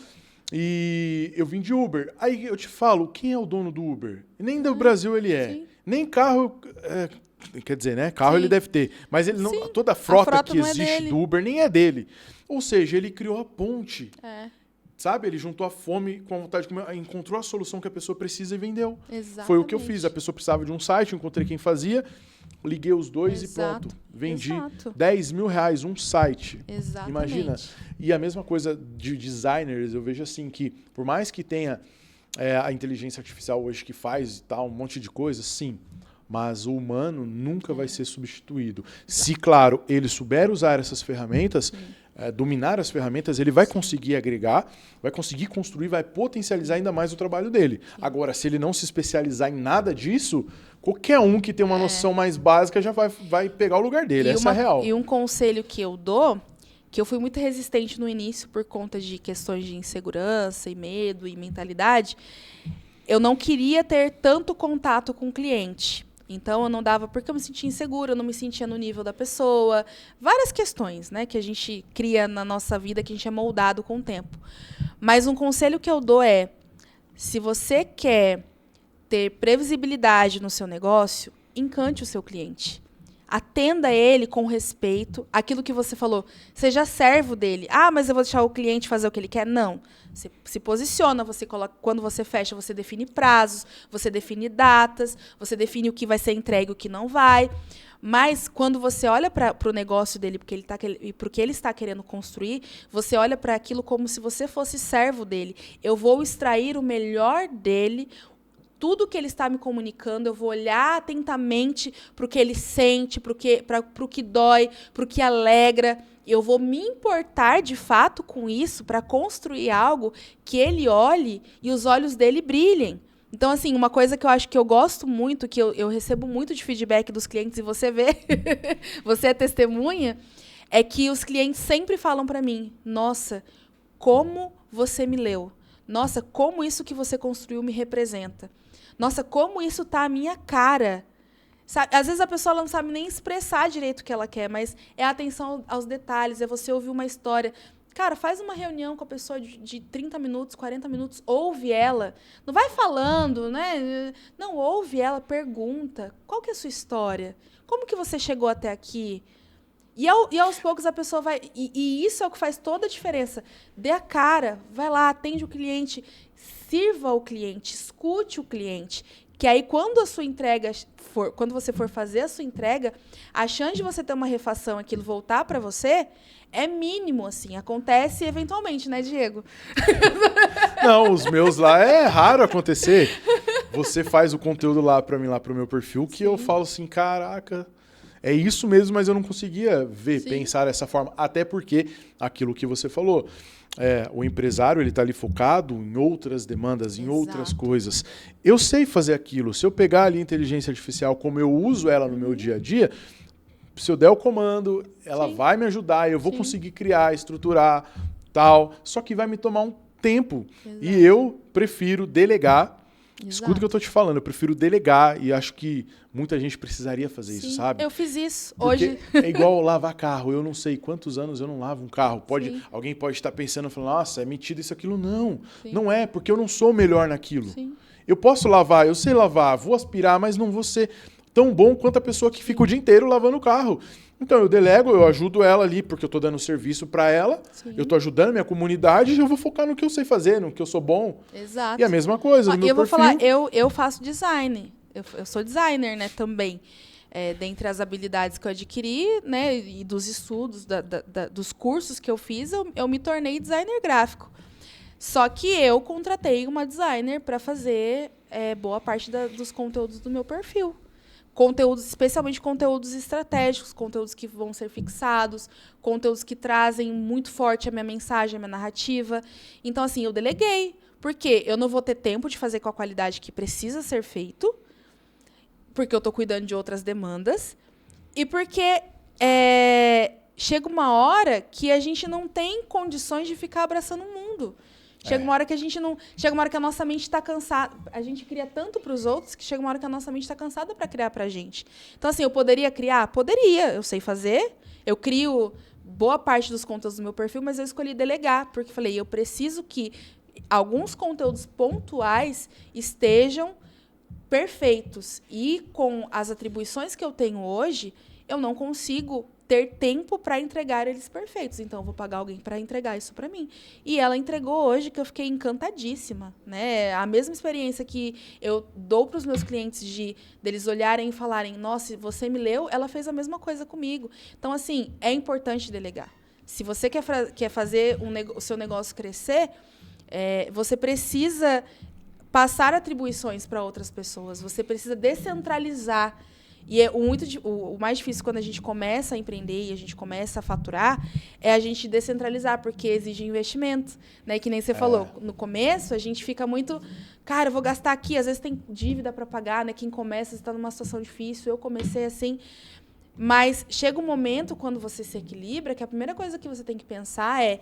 e eu vim de Uber. Aí eu te falo, quem é o dono do Uber? Nem do Brasil ele é. Sim. Nem carro Quer dizer, né? Carro Sim. ele deve ter. Mas ele não, Sim. toda a frota que não é existe dele. do Uber nem é dele. Ou seja, ele criou a ponte. É, Sabe? Ele juntou a fome com a vontade de comer, encontrou a solução que a pessoa precisa e vendeu. exatamente. Foi o que eu fiz. A pessoa precisava de um site, eu encontrei quem fazia, liguei os dois Exato. e pronto. Vendi Exato. R$10.000 um site. Exatamente. Imagina. E a mesma coisa de designers, eu vejo assim que, por mais que tenha a inteligência artificial hoje que faz e tal, um monte de coisa, sim. Mas o humano nunca vai ser substituído. Se, claro, ele souber usar essas ferramentas, dominar as ferramentas, ele vai conseguir agregar, vai conseguir construir, vai potencializar ainda mais o trabalho dele. Agora, se ele não se especializar em nada disso, qualquer um que tem uma noção mais básica já vai pegar o lugar dele. Essa é a real. E um conselho que eu dou, que eu fui muito resistente no início por conta de questões de insegurança e medo e mentalidade, eu não queria ter tanto contato com o cliente. Então, eu não dava porque eu me sentia insegura, eu não me sentia no nível da pessoa. Várias questões, né, que a gente cria na nossa vida, que a gente é moldado com o tempo. Mas um conselho que eu dou é, se você quer ter previsibilidade no seu negócio, encante o seu cliente. Atenda ele com respeito. Aquilo que você falou, seja servo dele. Ah, mas eu vou deixar o cliente fazer o que ele quer? Não. Você se posiciona, você coloca, quando você fecha, você define prazos, você define datas, você define o que vai ser entregue e o que não vai. Mas quando você olha para o negócio dele, porque ele está querendo construir, você olha para aquilo como se você fosse servo dele. Eu vou extrair o melhor dele, tudo que ele está me comunicando, eu vou olhar atentamente para o que ele sente, para o que dói, para o que alegra. Eu vou me importar, de fato, com isso para construir algo que ele olhe e os olhos dele brilhem. Então, assim, uma coisa que eu acho que eu gosto muito, que eu recebo muito de feedback dos clientes, e você vê, você é testemunha, é que os clientes sempre falam para mim, nossa, como você me leu. Nossa, como isso que você construiu me representa. Nossa, como isso tá à minha cara. Sabe? Às vezes a pessoa não sabe nem expressar direito o que ela quer, mas é a atenção aos detalhes, é você ouvir uma história. Cara, faz uma reunião com a pessoa de 30 minutos, 40 minutos, ouve ela. Não vai falando, né? Não, ouve ela, pergunta. Qual que é a sua história? Como que você chegou até aqui? E aos poucos a pessoa vai... E isso é o que faz toda a diferença. Dê a cara, vai lá, atende o cliente, sirva o cliente, escute o cliente. Que aí, quando a sua entrega quando você for fazer a sua entrega, a chance de você ter uma refação, aquilo voltar para você, é mínimo, assim. Acontece eventualmente, né, Diego? Não, os meus lá é raro acontecer. Você faz o conteúdo lá para mim, lá pro meu perfil, que eu falo assim, caraca, é isso mesmo, mas eu não conseguia ver, pensar dessa forma. Até porque, aquilo que você falou, o empresário ele está ali focado em outras demandas, em outras coisas. Eu sei fazer aquilo. Se eu pegar ali a inteligência artificial como eu uso ela no meu dia a dia, se eu der o comando, ela vai me ajudar, eu vou conseguir criar, estruturar, tal. Só que vai me tomar um tempo. E eu prefiro delegar. Escuta o que eu tô te falando, eu prefiro delegar e acho que muita gente precisaria fazer isso, sabe? Eu fiz isso Porque hoje. é igual lavar carro, eu não sei quantos anos eu não lavo um carro. Alguém pode estar pensando, falando, nossa, é metido isso, aquilo. Não, não é, porque eu não sou o melhor naquilo. Eu posso lavar, eu sei lavar, vou aspirar, mas não vou ser tão bom quanto a pessoa que fica o dia inteiro lavando o carro. Então eu delego, eu ajudo ela ali, porque eu tô dando serviço para ela, eu tô ajudando a minha comunidade e eu vou focar no que eu sei fazer, no que eu sou bom. Exato. E a mesma coisa, no meu perfil. Vou falar, eu faço design, eu sou designer, né, também. Dentre as habilidades que eu adquiri, né, e dos estudos, dos cursos que eu fiz, eu me tornei designer gráfico. Só que eu contratei uma designer para fazer boa parte dos conteúdos do meu perfil. Conteúdos, especialmente conteúdos estratégicos, conteúdos que vão ser fixados, conteúdos que trazem muito forte a minha mensagem, a minha narrativa. Então, assim, eu deleguei, porque eu não vou ter tempo de fazer com a qualidade que precisa ser feito, porque eu estou cuidando de outras demandas, e porque chega uma hora que a gente não tem condições de ficar abraçando o mundo. Chega uma hora que a gente não. Chega uma hora que a nossa mente está cansada. A gente cria tanto para os outros que chega uma hora que a nossa mente está cansada para criar para a gente. Então, assim, eu poderia criar? Poderia. Eu sei fazer. Eu crio boa parte dos conteúdos do meu perfil, mas eu escolhi delegar, porque falei, eu preciso que alguns conteúdos pontuais estejam perfeitos. E com as atribuições que eu tenho hoje, eu não consigo ter tempo para entregar eles perfeitos. Então, eu vou pagar alguém para entregar isso para mim. E ela entregou hoje, que eu fiquei encantadíssima, né? A mesma experiência que eu dou para os meus clientes deles olharem e falarem, nossa, você me leu, ela fez a mesma coisa comigo. Então, assim, é importante delegar. Se você quer fazer o seu negócio crescer, você precisa passar atribuições para outras pessoas. Você precisa descentralizar. E o mais difícil quando a gente começa a empreender e a gente começa a faturar é a gente descentralizar, porque exige investimento. Né? Que nem você falou, no começo a gente fica muito... Cara, eu vou gastar aqui, às vezes tem dívida para pagar, né? Quem começa está numa situação difícil, eu comecei assim. Mas chega um momento, quando você se equilibra, que a primeira coisa que você tem que pensar é: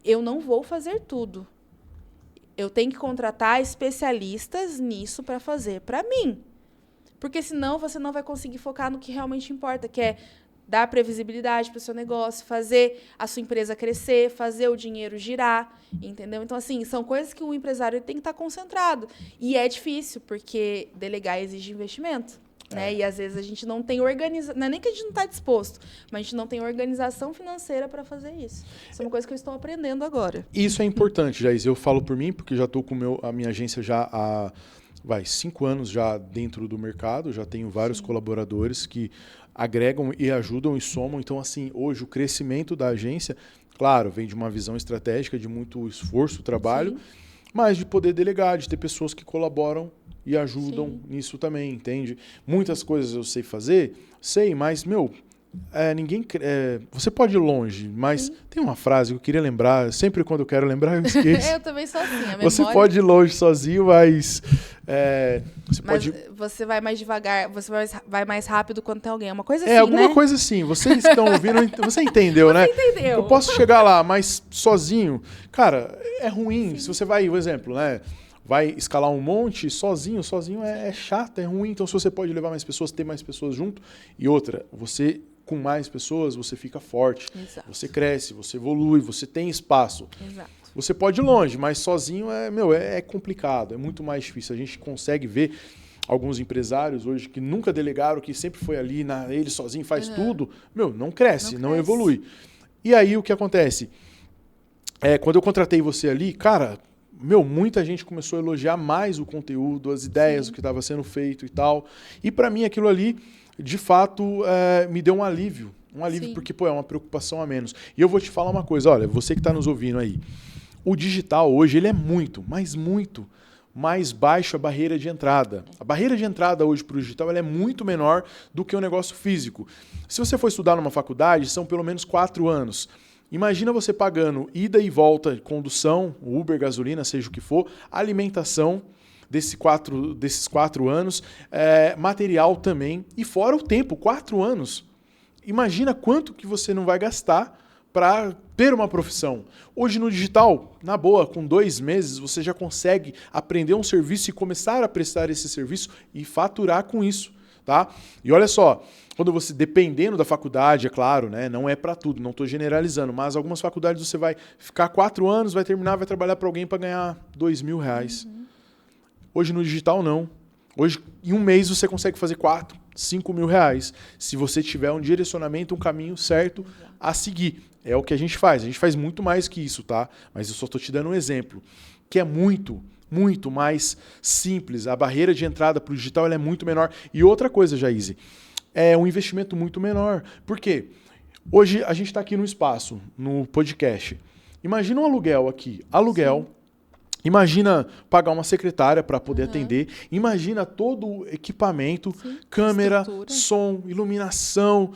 eu não vou fazer tudo. Eu tenho que contratar especialistas nisso para fazer para mim. Porque senão você não vai conseguir focar no que realmente importa, que é dar previsibilidade para o seu negócio, fazer a sua empresa crescer, fazer o dinheiro girar, entendeu? Então, assim, são coisas que o empresário tem que estar concentrado. E é difícil, porque delegar exige investimento. Né? E, às vezes, a gente não tem organização... Não é nem que a gente não está disposto, mas a gente não tem organização financeira para fazer isso. Isso é uma coisa que eu estou aprendendo agora. Isso é importante, Jaís. Eu falo por mim, porque já estou com a minha agência já há 5 anos já dentro do mercado, já tenho vários colaboradores que agregam e ajudam e somam. Então, assim, hoje o crescimento da agência, claro, vem de uma visão estratégica, de muito esforço, trabalho, mas de poder delegar, de ter pessoas que colaboram e ajudam nisso também, entende? Muitas coisas eu sei fazer, mas, você pode ir longe, mas tem uma frase que eu queria lembrar, sempre quando eu quero lembrar eu esqueço. Eu também sou assim, a memória... Você pode ir longe sozinho, mas... você vai mais devagar, você vai mais rápido quando tem alguém. É uma coisa assim, alguma né? coisa assim. Vocês que estão ouvindo, você entendeu, né? Você entendeu. Eu posso chegar lá, mas sozinho, cara, é ruim. Se você vai, por exemplo, né? Vai escalar um monte sozinho é chato, é ruim. Então, se você pode levar mais pessoas, ter mais pessoas junto. E outra, você... com mais pessoas, você fica forte, você cresce, você evolui, você tem espaço. Exato. Você pode ir longe, mas sozinho é complicado, é muito mais difícil. A gente consegue ver alguns empresários hoje que nunca delegaram, que sempre foi ali, ele sozinho faz tudo, não cresce, não evolui. E aí o que acontece? Quando eu contratei você ali, cara, muita gente começou a elogiar mais o conteúdo, as ideias, o que estava sendo feito e tal. E para mim aquilo ali, de fato, me deu um alívio. Porque, é uma preocupação a menos. E eu vou te falar uma coisa, olha, você que está nos ouvindo aí, o digital hoje, ele é muito, mas muito mais baixo a barreira de entrada. A barreira de entrada hoje para o digital ela é muito menor do que o negócio físico. Se você for estudar numa faculdade, são pelo menos 4 anos. Imagina você pagando ida e volta, condução, Uber, gasolina, seja o que for, alimentação, desses 4 anos, material também, e fora o tempo, 4 anos. Imagina quanto que você não vai gastar para ter uma profissão. Hoje no digital, na boa, com 2 meses, você já consegue aprender um serviço e começar a prestar esse serviço e faturar com isso. Tá? E olha só, quando você, dependendo da faculdade, é claro, né, não é para tudo, não estou generalizando, mas algumas faculdades você vai ficar 4 anos, vai terminar, vai trabalhar para alguém para ganhar R$2.000. Hoje no digital não. Hoje, em um mês, você consegue fazer 4, 5 mil reais. Se você tiver um direcionamento, um caminho certo a seguir. É o que a gente faz. A gente faz muito mais que isso, tá? Mas eu só estou te dando um exemplo. Que é muito mais simples. A barreira de entrada para o digital ela é muito menor. E outra coisa, Jaíse, é um investimento muito menor. Por quê? Hoje a gente está aqui no espaço, no podcast. Imagina um aluguel aqui. Aluguel. Sim. Imagina pagar uma secretária para poder atender. Imagina todo o equipamento, câmera, som, iluminação,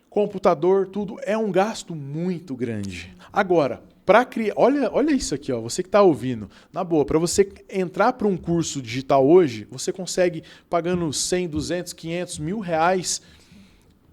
computador, tudo. É um gasto muito grande. Agora, para criar... Olha isso aqui, ó, você que está ouvindo. Na boa, para você entrar para um curso digital hoje, você consegue pagando 100, 200, 500, R$1.000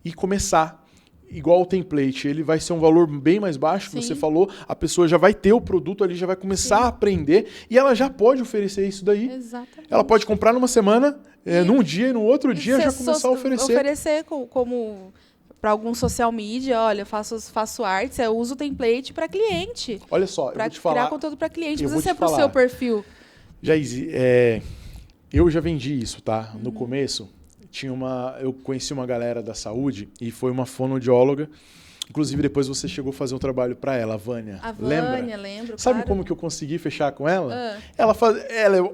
e começar. Igual o template, ele vai ser um valor bem mais baixo, que você falou, a pessoa já vai ter o produto ali, já vai começar a aprender e ela já pode oferecer isso daí. Exatamente. Ela pode comprar numa semana, num dia e no outro dia já começar a oferecer. Oferecer como para algum social media, olha, eu faço artes, eu uso o template para cliente. Olha só, eu vou te falar. Criar conteúdo para cliente, não precisa ser para o seu perfil. Jaíse, Eu já vendi isso, tá? No começo, eu conheci uma galera da saúde e foi uma fonoaudióloga. Inclusive, depois você chegou a fazer um trabalho para ela, a Vânia. A Lembra? Vânia, lembro, Sabe claro. como que eu consegui fechar com ela? Ah.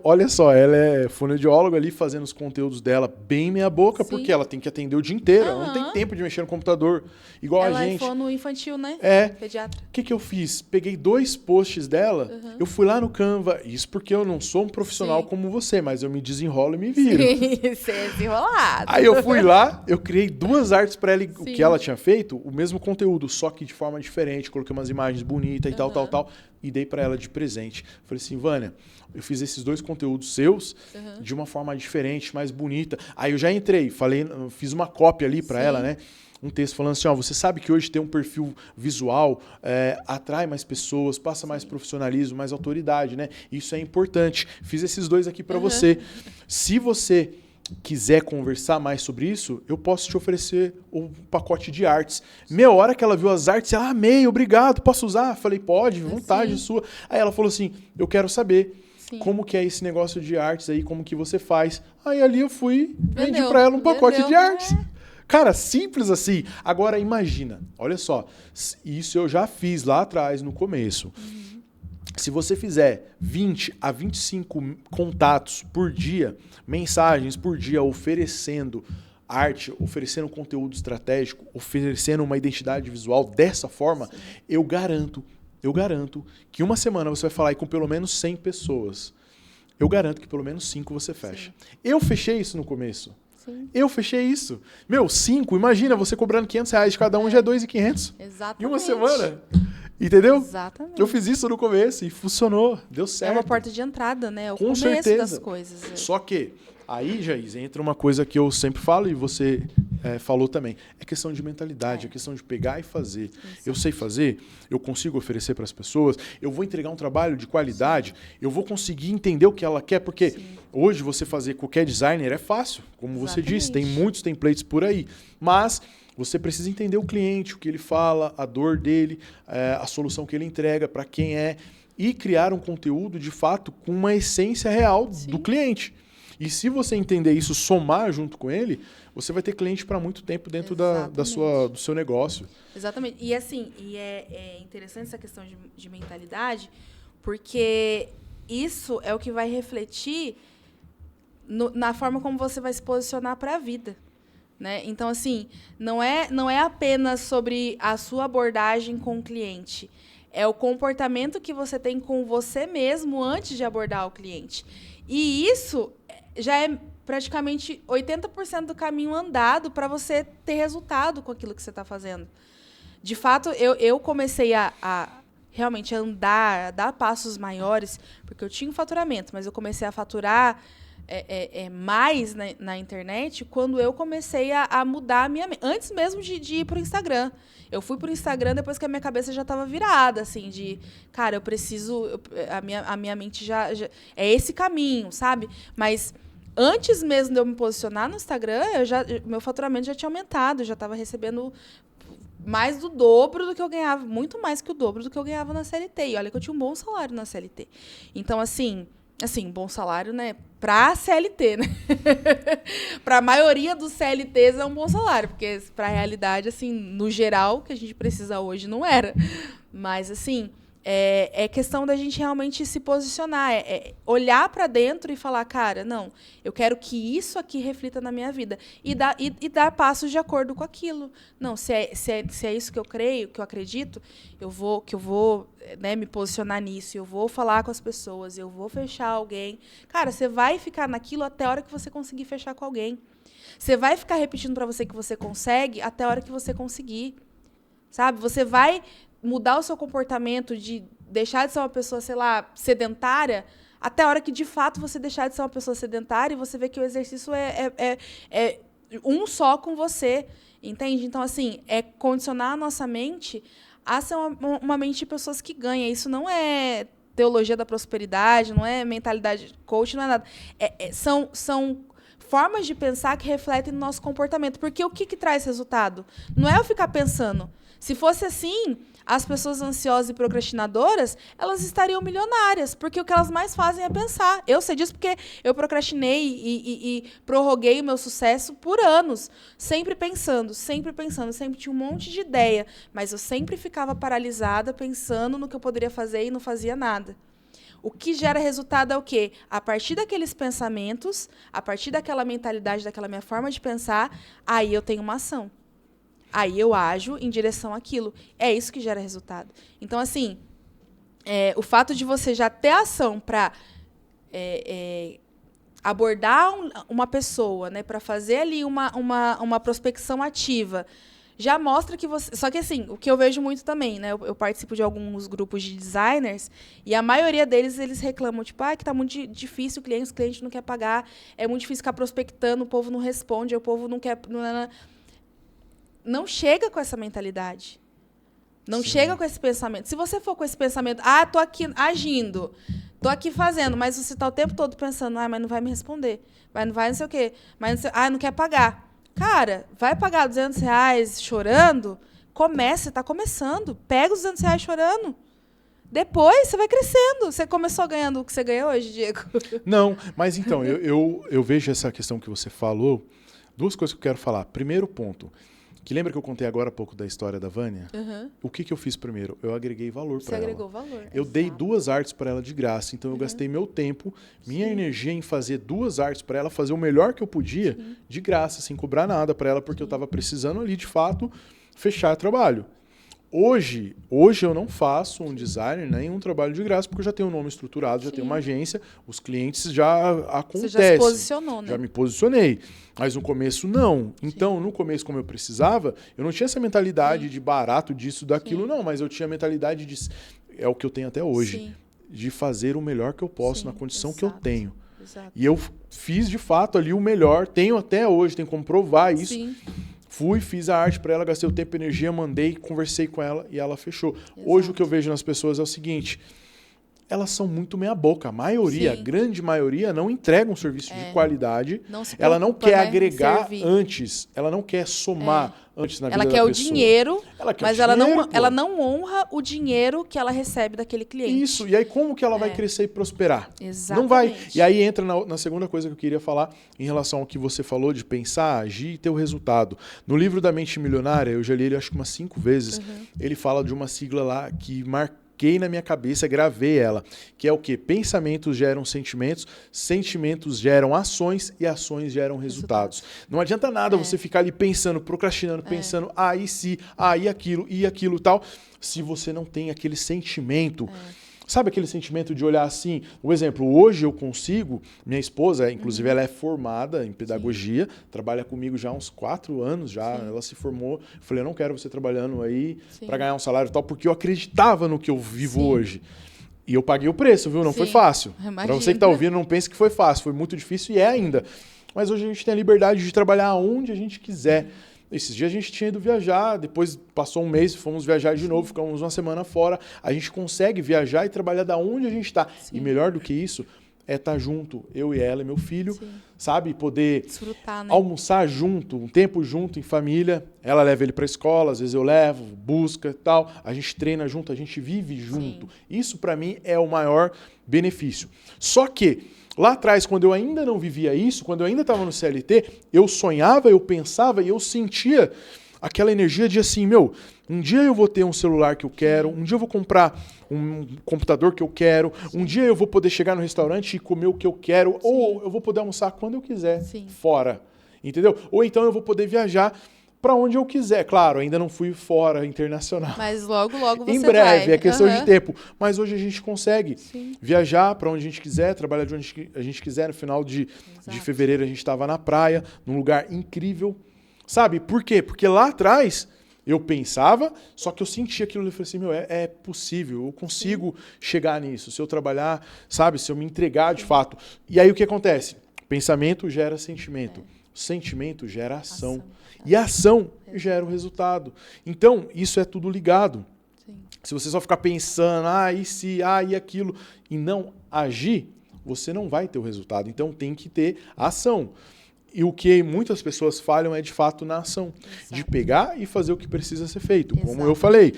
Olha só, ela é fonoaudióloga ali fazendo os conteúdos dela bem meia boca, Sim. porque ela tem que atender o dia inteiro. Ela não tem tempo de mexer no computador, igual Ela a gente. é fono infantil, né? É. Pediatra. O que eu fiz? Peguei 2 posts dela, eu fui lá no Canva, isso porque eu não sou um profissional Sim. como você, mas eu me desenrolo e me viro. Sim, você é desenrolado. Aí eu fui lá, eu criei 2 artes para ela, o Sim. que ela tinha feito, o mesmo conteúdo, só que de forma diferente, coloquei umas imagens bonitas e tal, e dei para ela de presente. Falei assim, Vânia, eu fiz esses 2 conteúdos seus de uma forma diferente, mais bonita. Aí eu já entrei, fiz uma cópia ali para ela, né? Um texto falando assim, ó, você sabe que hoje ter um perfil visual atrai mais pessoas, passa mais profissionalismo, mais autoridade, né? Isso é importante. Fiz esses 2 aqui para você. Se você quiser conversar mais sobre isso, eu posso te oferecer um pacote de artes. Meia hora que ela viu as artes, ela, amei, obrigado, posso usar? Falei, pode, vontade sua. Aí ela falou assim, eu quero saber como que é esse negócio de artes aí, como que você faz. Aí ali eu fui, vendi para ela um pacote de artes. Cara, simples assim. Agora imagina, olha só, isso eu já fiz lá atrás, no começo. Se você fizer 20 a 25 contatos por dia, mensagens por dia, oferecendo arte, oferecendo conteúdo estratégico, oferecendo uma identidade visual dessa forma, eu garanto que uma semana você vai falar aí com pelo menos 100 pessoas. Eu garanto que pelo menos 5 você fecha. Sim. Eu fechei isso no começo. Sim. Eu fechei isso. 5, imagina você cobrando R$500 de cada um, já é 2.500. Exatamente. Em uma semana. Entendeu? Exatamente. Eu fiz isso no começo e funcionou, deu certo. É uma porta de entrada, né? É o Com começo certeza. das coisas. Só que aí, Jaís, entra uma coisa que eu sempre falo e você falou também. É questão de mentalidade, é questão de pegar e fazer. Isso. Eu sei fazer, eu consigo oferecer para as pessoas, eu vou entregar um trabalho de qualidade, eu vou conseguir entender o que ela quer, porque hoje você fazer qualquer designer é fácil, como você disse, tem muitos templates por aí, mas você precisa entender o cliente, o que ele fala, a dor dele, a solução que ele entrega, para quem é, e criar um conteúdo, de fato, com uma essência real do cliente. E se você entender isso, somar junto com ele, você vai ter cliente para muito tempo dentro do seu negócio. Exatamente. E assim, é interessante essa questão de mentalidade, porque isso é o que vai refletir na forma como você vai se posicionar para a vida. Né? Então, assim, não é apenas sobre a sua abordagem com o cliente. É o comportamento que você tem com você mesmo antes de abordar o cliente. E isso já é praticamente 80% do caminho andado para você ter resultado com aquilo que você está fazendo. De fato, eu comecei a realmente andar, a dar passos maiores, porque eu tinha um faturamento, mas eu comecei a faturar mais na internet quando eu comecei a mudar a minha mente. Antes mesmo de ir para o Instagram. Eu fui para o Instagram depois que a minha cabeça já estava virada, assim, de, cara, eu preciso... A minha mente já é esse caminho, sabe? Mas antes mesmo de eu me posicionar no Instagram, meu faturamento já tinha aumentado, eu já estava recebendo mais do dobro do que eu ganhava, muito mais que o dobro do que eu ganhava na CLT. E olha que eu tinha um bom salário na CLT. Então, assim, bom salário, né? Pra CLT, né? Pra maioria dos CLTs é um bom salário, porque pra realidade, assim, no geral, que a gente precisa hoje, não era. Mas, assim, é questão da gente realmente se posicionar, olhar para dentro e falar, cara, não, eu quero que isso aqui reflita na minha vida. E dar passos de acordo com aquilo. Não, se é isso que eu creio, que eu acredito, eu vou né, me posicionar nisso, eu vou falar com as pessoas, eu vou fechar alguém. Cara, você vai ficar naquilo até a hora que você conseguir fechar com alguém. Você vai ficar repetindo para você que você consegue até a hora que você conseguir. Sabe? Você vai mudar o seu comportamento de deixar de ser uma pessoa, sei lá, sedentária, até a hora que, de fato, você deixar de ser uma pessoa sedentária e você vê que o exercício é um só com você, entende? Então, assim, é condicionar a nossa mente a ser uma mente de pessoas que ganham. Isso não é teologia da prosperidade, não é mentalidade coach, não é nada. São formas de pensar que refletem no nosso comportamento. Porque o que traz resultado? Não é eu ficar pensando. Se fosse assim, as pessoas ansiosas e procrastinadoras, elas estariam milionárias, porque o que elas mais fazem é pensar. Eu sei disso porque eu procrastinei e prorroguei o meu sucesso por anos, sempre pensando, sempre tinha um monte de ideia, mas eu sempre ficava paralisada pensando no que eu poderia fazer e não fazia nada. O que gera resultado é o quê? A partir daqueles pensamentos, a partir daquela mentalidade, daquela minha forma de pensar, aí eu tenho uma ação. Aí eu ajo em direção àquilo. É isso que gera resultado. Então, assim, o fato de você já ter ação para abordar uma pessoa, né, para fazer ali uma prospecção ativa, já mostra que você... Só que, assim, o que eu vejo muito também, né, eu participo de alguns grupos de designers e a maioria deles, eles reclamam, tipo, que tá muito difícil, o cliente não quer pagar, é muito difícil ficar prospectando, o povo não responde, o povo não quer... Não chega com essa mentalidade. Não chega com esse pensamento. Se você for com esse pensamento, tô aqui agindo, tô aqui fazendo, mas você está o tempo todo pensando, mas não vai me responder, mas não vai não sei o quê, mas não quer pagar. Cara, vai pagar R$200 chorando? Você está começando. Pega os R$200 chorando. Depois você vai crescendo. Você começou ganhando o que você ganhou hoje, Diego? Não, mas então, eu vejo essa questão que você falou, duas coisas que eu quero falar. Primeiro ponto, que lembra que eu contei agora há pouco da história da Vânia? Uhum. O que eu fiz primeiro? Eu agreguei valor para ela. Você agregou valor. Eu dei 2 artes para ela de graça, então eu gastei meu tempo, minha energia em fazer 2 artes para ela, fazer o melhor que eu podia, de graça, sem cobrar nada para ela, porque eu estava precisando ali, de fato, fechar trabalho. Hoje eu não faço um designer, nenhum trabalho de graça, porque eu já tenho um nome estruturado, já tenho uma agência, os clientes já acontecem. Você já se posicionou, né? Já me posicionei. Mas no começo, não. Então, no começo, como eu precisava, eu não tinha essa mentalidade de barato, disso, daquilo, não. Mas eu tinha a mentalidade de... É o que eu tenho até hoje. De fazer o melhor que eu posso na condição que eu tenho. Exato. E eu fiz, de fato, ali o melhor. Tenho até hoje, tenho como provar isso. Sim. Fui, fiz a arte para ela, gastei o tempo e energia, mandei, conversei com ela e ela fechou. Exato. Hoje o que eu vejo nas pessoas é o seguinte, elas são muito meia boca. A maioria, a grande maioria, não entrega um serviço de qualidade. Ela não quer agregar antes, ela não quer somar antes na vida da pessoa. Ela quer o dinheiro, mas ela não não honra o dinheiro que ela recebe daquele cliente. Isso, e aí como que ela vai crescer e prosperar? Exatamente. Não vai. E aí entra na segunda coisa que eu queria falar em relação ao que você falou de pensar, agir e ter o resultado. No livro da Mente Milionária, eu já li ele acho que umas 5 vezes, ele fala de uma sigla lá que marquei na minha cabeça, gravei ela, que é o quê? Pensamentos geram sentimentos, sentimentos geram ações e ações geram resultados. Não adianta nada você ficar ali pensando, procrastinando, pensando, e se, e aquilo e tal, se você não tem aquele sentimento. Sabe aquele sentimento de olhar assim? Um exemplo, hoje eu consigo, minha esposa, inclusive ela é formada em pedagogia, trabalha comigo já há uns 4 anos já, ela se formou. Eu falei, eu não quero você trabalhando aí para ganhar um salário e tal, porque eu acreditava no que eu vivo hoje. E eu paguei o preço, viu? Não foi fácil. Para você que está ouvindo, não pense que foi fácil, foi muito difícil e é ainda. Mas hoje a gente tem a liberdade de trabalhar onde a gente quiser. Esses dias a gente tinha ido viajar, depois passou um mês, fomos viajar de novo, ficamos uma semana fora. A gente consegue viajar e trabalhar da onde a gente está. E melhor do que isso, é estar junto, eu e ela e meu filho, sabe? Poder desfrutar, né? Almoçar junto, um tempo junto em família. Ela leva ele para a escola, às vezes eu levo, busca e tal. A gente treina junto, a gente vive junto. Isso para mim é o maior benefício. Só que lá atrás, quando eu ainda não vivia isso, quando eu ainda estava no CLT, eu sonhava, eu pensava e eu sentia aquela energia de assim, um dia eu vou ter um celular que eu quero, um dia eu vou comprar um computador que eu quero, um dia eu vou poder chegar no restaurante e comer o que eu quero, ou eu vou poder almoçar quando eu quiser, fora, entendeu? Ou então eu vou poder viajar para onde eu quiser. Claro, ainda não fui fora, internacional. Mas logo você vai. Em breve, é questão de tempo. Mas hoje a gente consegue viajar para onde a gente quiser, trabalhar de onde a gente quiser. No final de fevereiro a gente estava na praia, num lugar incrível. Sabe? Por quê? Porque lá atrás eu pensava, só que eu sentia aquilo e falei assim, é possível, eu consigo chegar nisso. Se eu trabalhar, sabe? Se eu me entregar de fato. E aí o que acontece? Pensamento gera sentimento. Sentimento gera ação. E a ação gera o resultado. Então, isso é tudo ligado. Se você só ficar pensando, e se, e aquilo, e não agir, você não vai ter o resultado. Então, tem que ter ação. E o que muitas pessoas falham é, de fato, na ação. Exato. De pegar e fazer o que precisa ser feito. Como eu Exato. falei,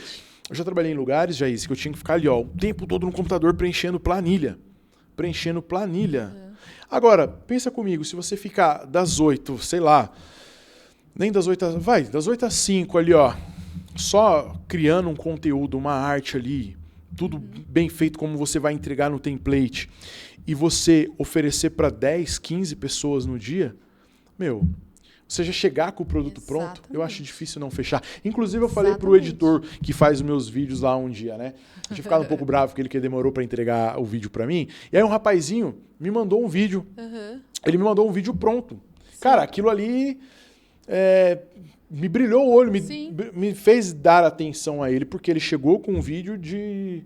eu já trabalhei em lugares, Jaís, que eu tinha que ficar ali, ó, o tempo todo no computador preenchendo planilha. Agora, pensa comigo, se você ficar das 8, sei lá, nem das 8, das 8 às 5 ali, ó, só criando um conteúdo, uma arte ali, tudo bem feito como você vai entregar no template, e você oferecer para 10, 15 pessoas no dia, meu, você já chegar com o produto pronto, eu acho difícil não fechar. Inclusive, eu falei pro editor que faz os meus vídeos lá um dia, né? Eu tinha ficado um pouco bravo porque ele demorou para entregar o vídeo para mim. E aí um rapazinho me mandou um vídeo. Ele me mandou um vídeo pronto. Sim. Cara, aquilo ali me brilhou o olho, me fez dar atenção a ele, porque ele chegou com um vídeo de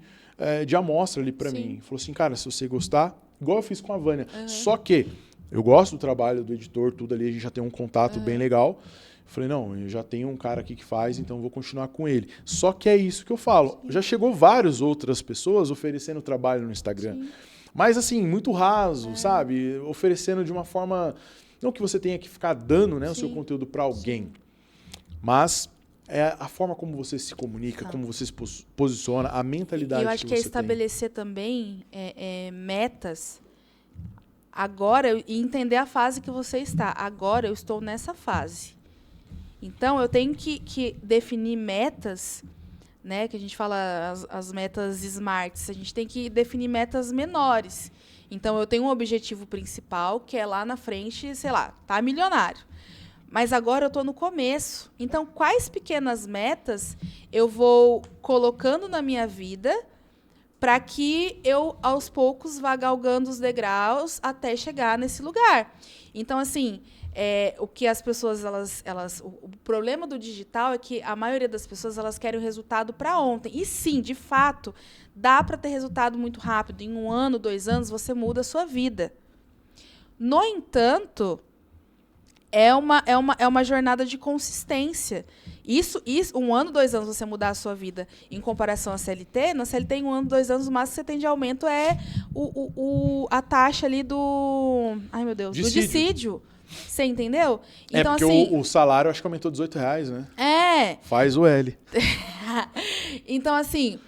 amostra ali para mim. Falou assim, cara, se você gostar, igual eu fiz com a Vânia. Só que eu gosto do trabalho do editor, tudo ali, a gente já tem um contato bem legal. Eu falei, não, eu já tenho um cara aqui que faz, então eu vou continuar com ele. Só que é isso que eu falo. Já chegou várias outras pessoas oferecendo trabalho no Instagram. Sim. Mas assim, muito raso, sabe? Oferecendo de uma forma... Não que você tenha que ficar dando, né, o seu conteúdo para alguém. Mas é a forma como você se comunica, como você se posiciona, a mentalidade que você tem. Eu acho que é estabelecer também metas... Agora, e entender a fase que você está. Agora eu estou nessa fase. Então, eu tenho que definir metas, né? Que a gente fala as metas SMARTs. A gente tem que definir metas menores. Então, eu tenho um objetivo principal, que é lá na frente, sei lá, tá milionário. Mas agora eu estou no começo. Então, quais pequenas metas eu vou colocando na minha vida para que eu, aos poucos, vá galgando os degraus até chegar nesse lugar. Então, assim, o que as pessoas, o problema do digital é que a maioria das pessoas elas querem o resultado para ontem. E sim, de fato, dá para ter resultado muito rápido. Em 1 ano, 2 anos, você muda a sua vida. No entanto, é uma jornada de consistência. Isso, 1 ano, 2 anos você mudar a sua vida em comparação à CLT, na CLT em 1 ano, 2 anos, o máximo que você tem de aumento é a taxa ali do... Ai, meu Deus. Do dissídio. Você entendeu? Então, porque assim, o salário acho que aumentou R$18, né? Faz o L. Então, assim...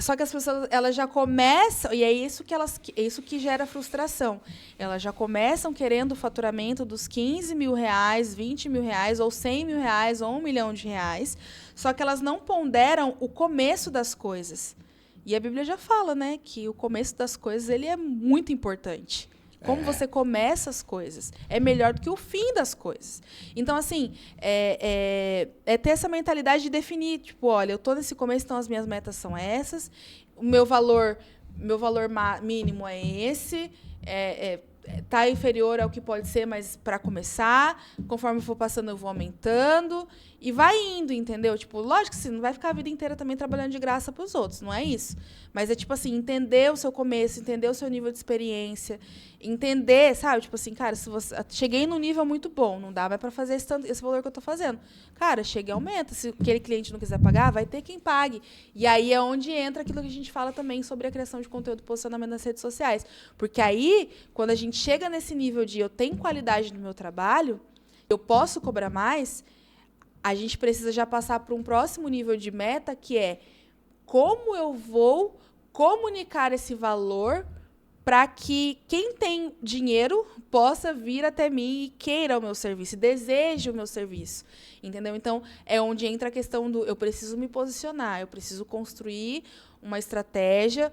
Só que as pessoas elas já começam, e é isso que gera frustração. Elas já começam querendo o faturamento dos R$15 mil, R$20 mil, ou R$100 mil, ou R$1 milhão. Só que elas não ponderam o começo das coisas. E a Bíblia já fala, né, que o começo das coisas ele é muito importante. Como você começa as coisas é melhor do que o fim das coisas. Então, assim, é ter essa mentalidade de definir, tipo, olha, eu estou nesse começo, então as minhas metas são essas, o meu valor mínimo é esse, tá inferior ao que pode ser, mas para começar, conforme for passando eu vou aumentando e vai indo, entendeu? Tipo, lógico que você não vai ficar a vida inteira também trabalhando de graça para os outros, não é isso. Mas é tipo assim, entender o seu começo, entender o seu nível de experiência, entender, sabe? Tipo assim, cara, se você cheguei num nível muito bom, não dá mais para fazer esse valor que eu tô fazendo. Cara, chega e aumenta. Se aquele cliente não quiser pagar, vai ter quem pague. E aí é onde entra aquilo que a gente fala também sobre a criação de conteúdo e posicionamento nas redes sociais. Porque aí, quando a gente chega nesse nível de eu tenho qualidade no meu trabalho, eu posso cobrar mais, a gente precisa já passar para um próximo nível de meta, que é como eu vou comunicar esse valor para que quem tem dinheiro possa vir até mim e queira o meu serviço, deseje o meu serviço, entendeu? Então, é onde entra a questão do eu preciso me posicionar, eu preciso construir uma estratégia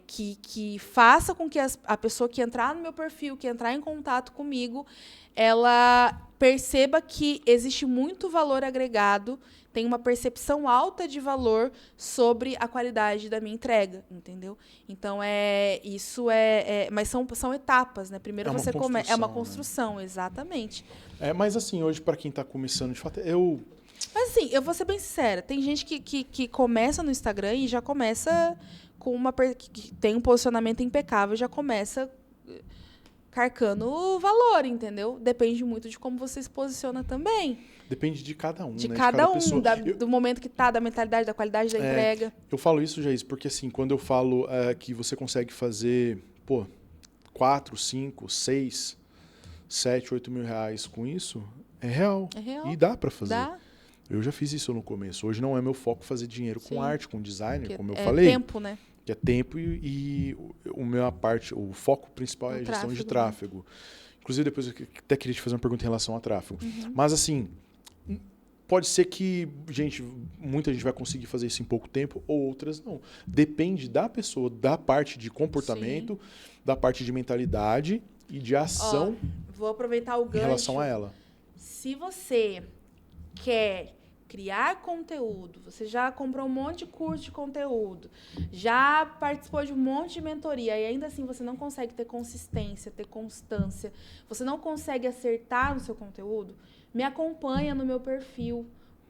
que faça com que a pessoa que entrar no meu perfil, que entrar em contato comigo, ela perceba que existe muito valor agregado, tem uma percepção alta de valor sobre a qualidade da minha entrega, entendeu? Então, mas são etapas, né? Primeiro você começa... É uma construção, né? Exatamente. Mas assim, hoje, para quem está começando, de fato, Mas assim, eu vou ser bem sincera, tem gente que começa no Instagram e já começa com que tem um posicionamento impecável e já começa carcando o valor, entendeu? Depende muito de como você se posiciona também. Depende de cada um, de né? Cada um, do momento que tá, da mentalidade, da qualidade da entrega. Eu falo isso, Jaís, porque assim, quando eu falo que você consegue fazer, 4, 5, 6, 7, 8 mil reais com isso, é real. É real. E dá para fazer. Dá. Eu já fiz isso no começo. Hoje não é meu foco fazer dinheiro com Sim. arte, com designer, Porque como eu é falei. tempo, né? Que é tempo e o foco principal é a gestão de tráfego. Inclusive, depois eu até queria te fazer uma pergunta em relação a tráfego. Mas, assim, pode ser que, muita gente vai conseguir fazer isso em pouco tempo, ou outras não. Depende da pessoa, da parte de comportamento, da parte de mentalidade e de ação. Vou aproveitar o gancho. Em relação a ela. Se você quer criar conteúdo, você já comprou um monte de curso de conteúdo, já participou de um monte de mentoria e ainda assim você não consegue ter consistência, ter constância, você não consegue acertar no seu conteúdo, me acompanha no meu perfil,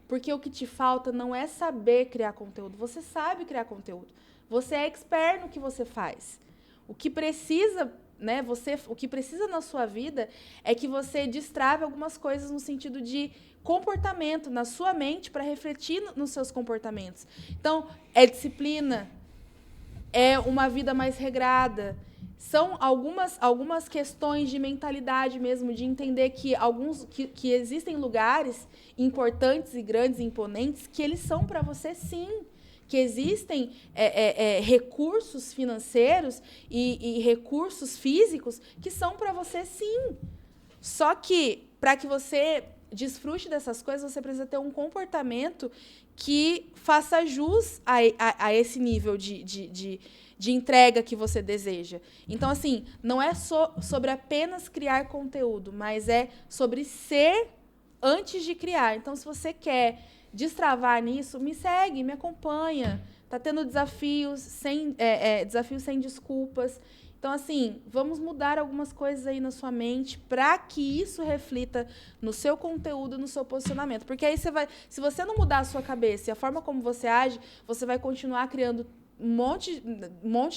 porque o que te falta não é saber criar conteúdo, você sabe criar conteúdo, você é expert no que você faz. O que precisa, né, o que precisa na sua vida é que você destrave algumas coisas no sentido de comportamento na sua mente para refletir nos seus comportamentos. Então, é disciplina, é uma vida mais regrada. São algumas questões de mentalidade mesmo, de entender que existem lugares importantes e grandes e imponentes que eles são para você, sim. Que existem recursos financeiros e recursos físicos que são para você, sim. Só que, para que você desfrute dessas coisas, você precisa ter um comportamento que faça jus a esse nível de entrega que você deseja. Então, assim, não é sobre apenas criar conteúdo, mas é sobre ser antes de criar. Então, se você quer destravar nisso, me segue, me acompanha. Tá tendo desafios sem desculpas. Então, assim, vamos mudar algumas coisas aí na sua mente para que isso reflita no seu conteúdo, no seu posicionamento. Porque aí se você não mudar a sua cabeça e a forma como você age, você vai continuar criando um monte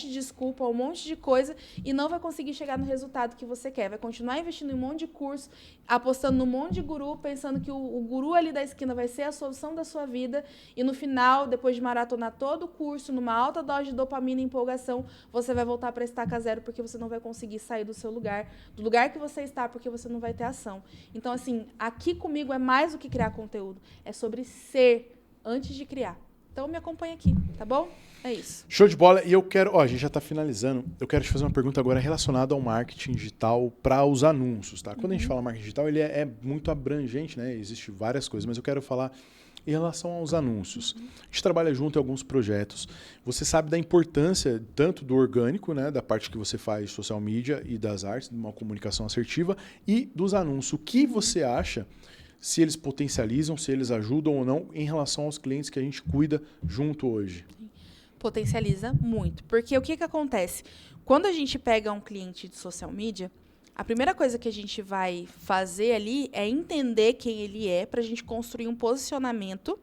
de desculpa, um monte de coisa e não vai conseguir chegar no resultado que você quer. Vai continuar investindo em um monte de curso, apostando num monte de guru, pensando que o guru ali da esquina vai ser a solução da sua vida e no final, depois de maratonar todo o curso, numa alta dose de dopamina e empolgação, você vai voltar para estaca zero porque você não vai conseguir sair do seu lugar, do lugar que você está, porque você não vai ter ação. Então, assim, aqui comigo é mais do que criar conteúdo, é sobre ser antes de criar. Então, me acompanha aqui, tá bom? É isso. Show de bola. E eu quero... a gente já está finalizando. Eu quero te fazer uma pergunta agora relacionada ao marketing digital para os anúncios, tá? Quando a gente fala marketing digital, ele é muito abrangente, né? Existem várias coisas, mas eu quero falar em relação aos anúncios. A gente trabalha junto em alguns projetos. Você sabe da importância tanto do orgânico, né? Da parte que você faz social media e das artes, de uma comunicação assertiva, e dos anúncios. O que você acha... se eles potencializam, se eles ajudam ou não em relação aos clientes que a gente cuida junto hoje? Potencializa muito. Porque o que acontece? Quando a gente pega um cliente de social media, a primeira coisa que a gente vai fazer ali é entender quem ele é para a gente construir um posicionamento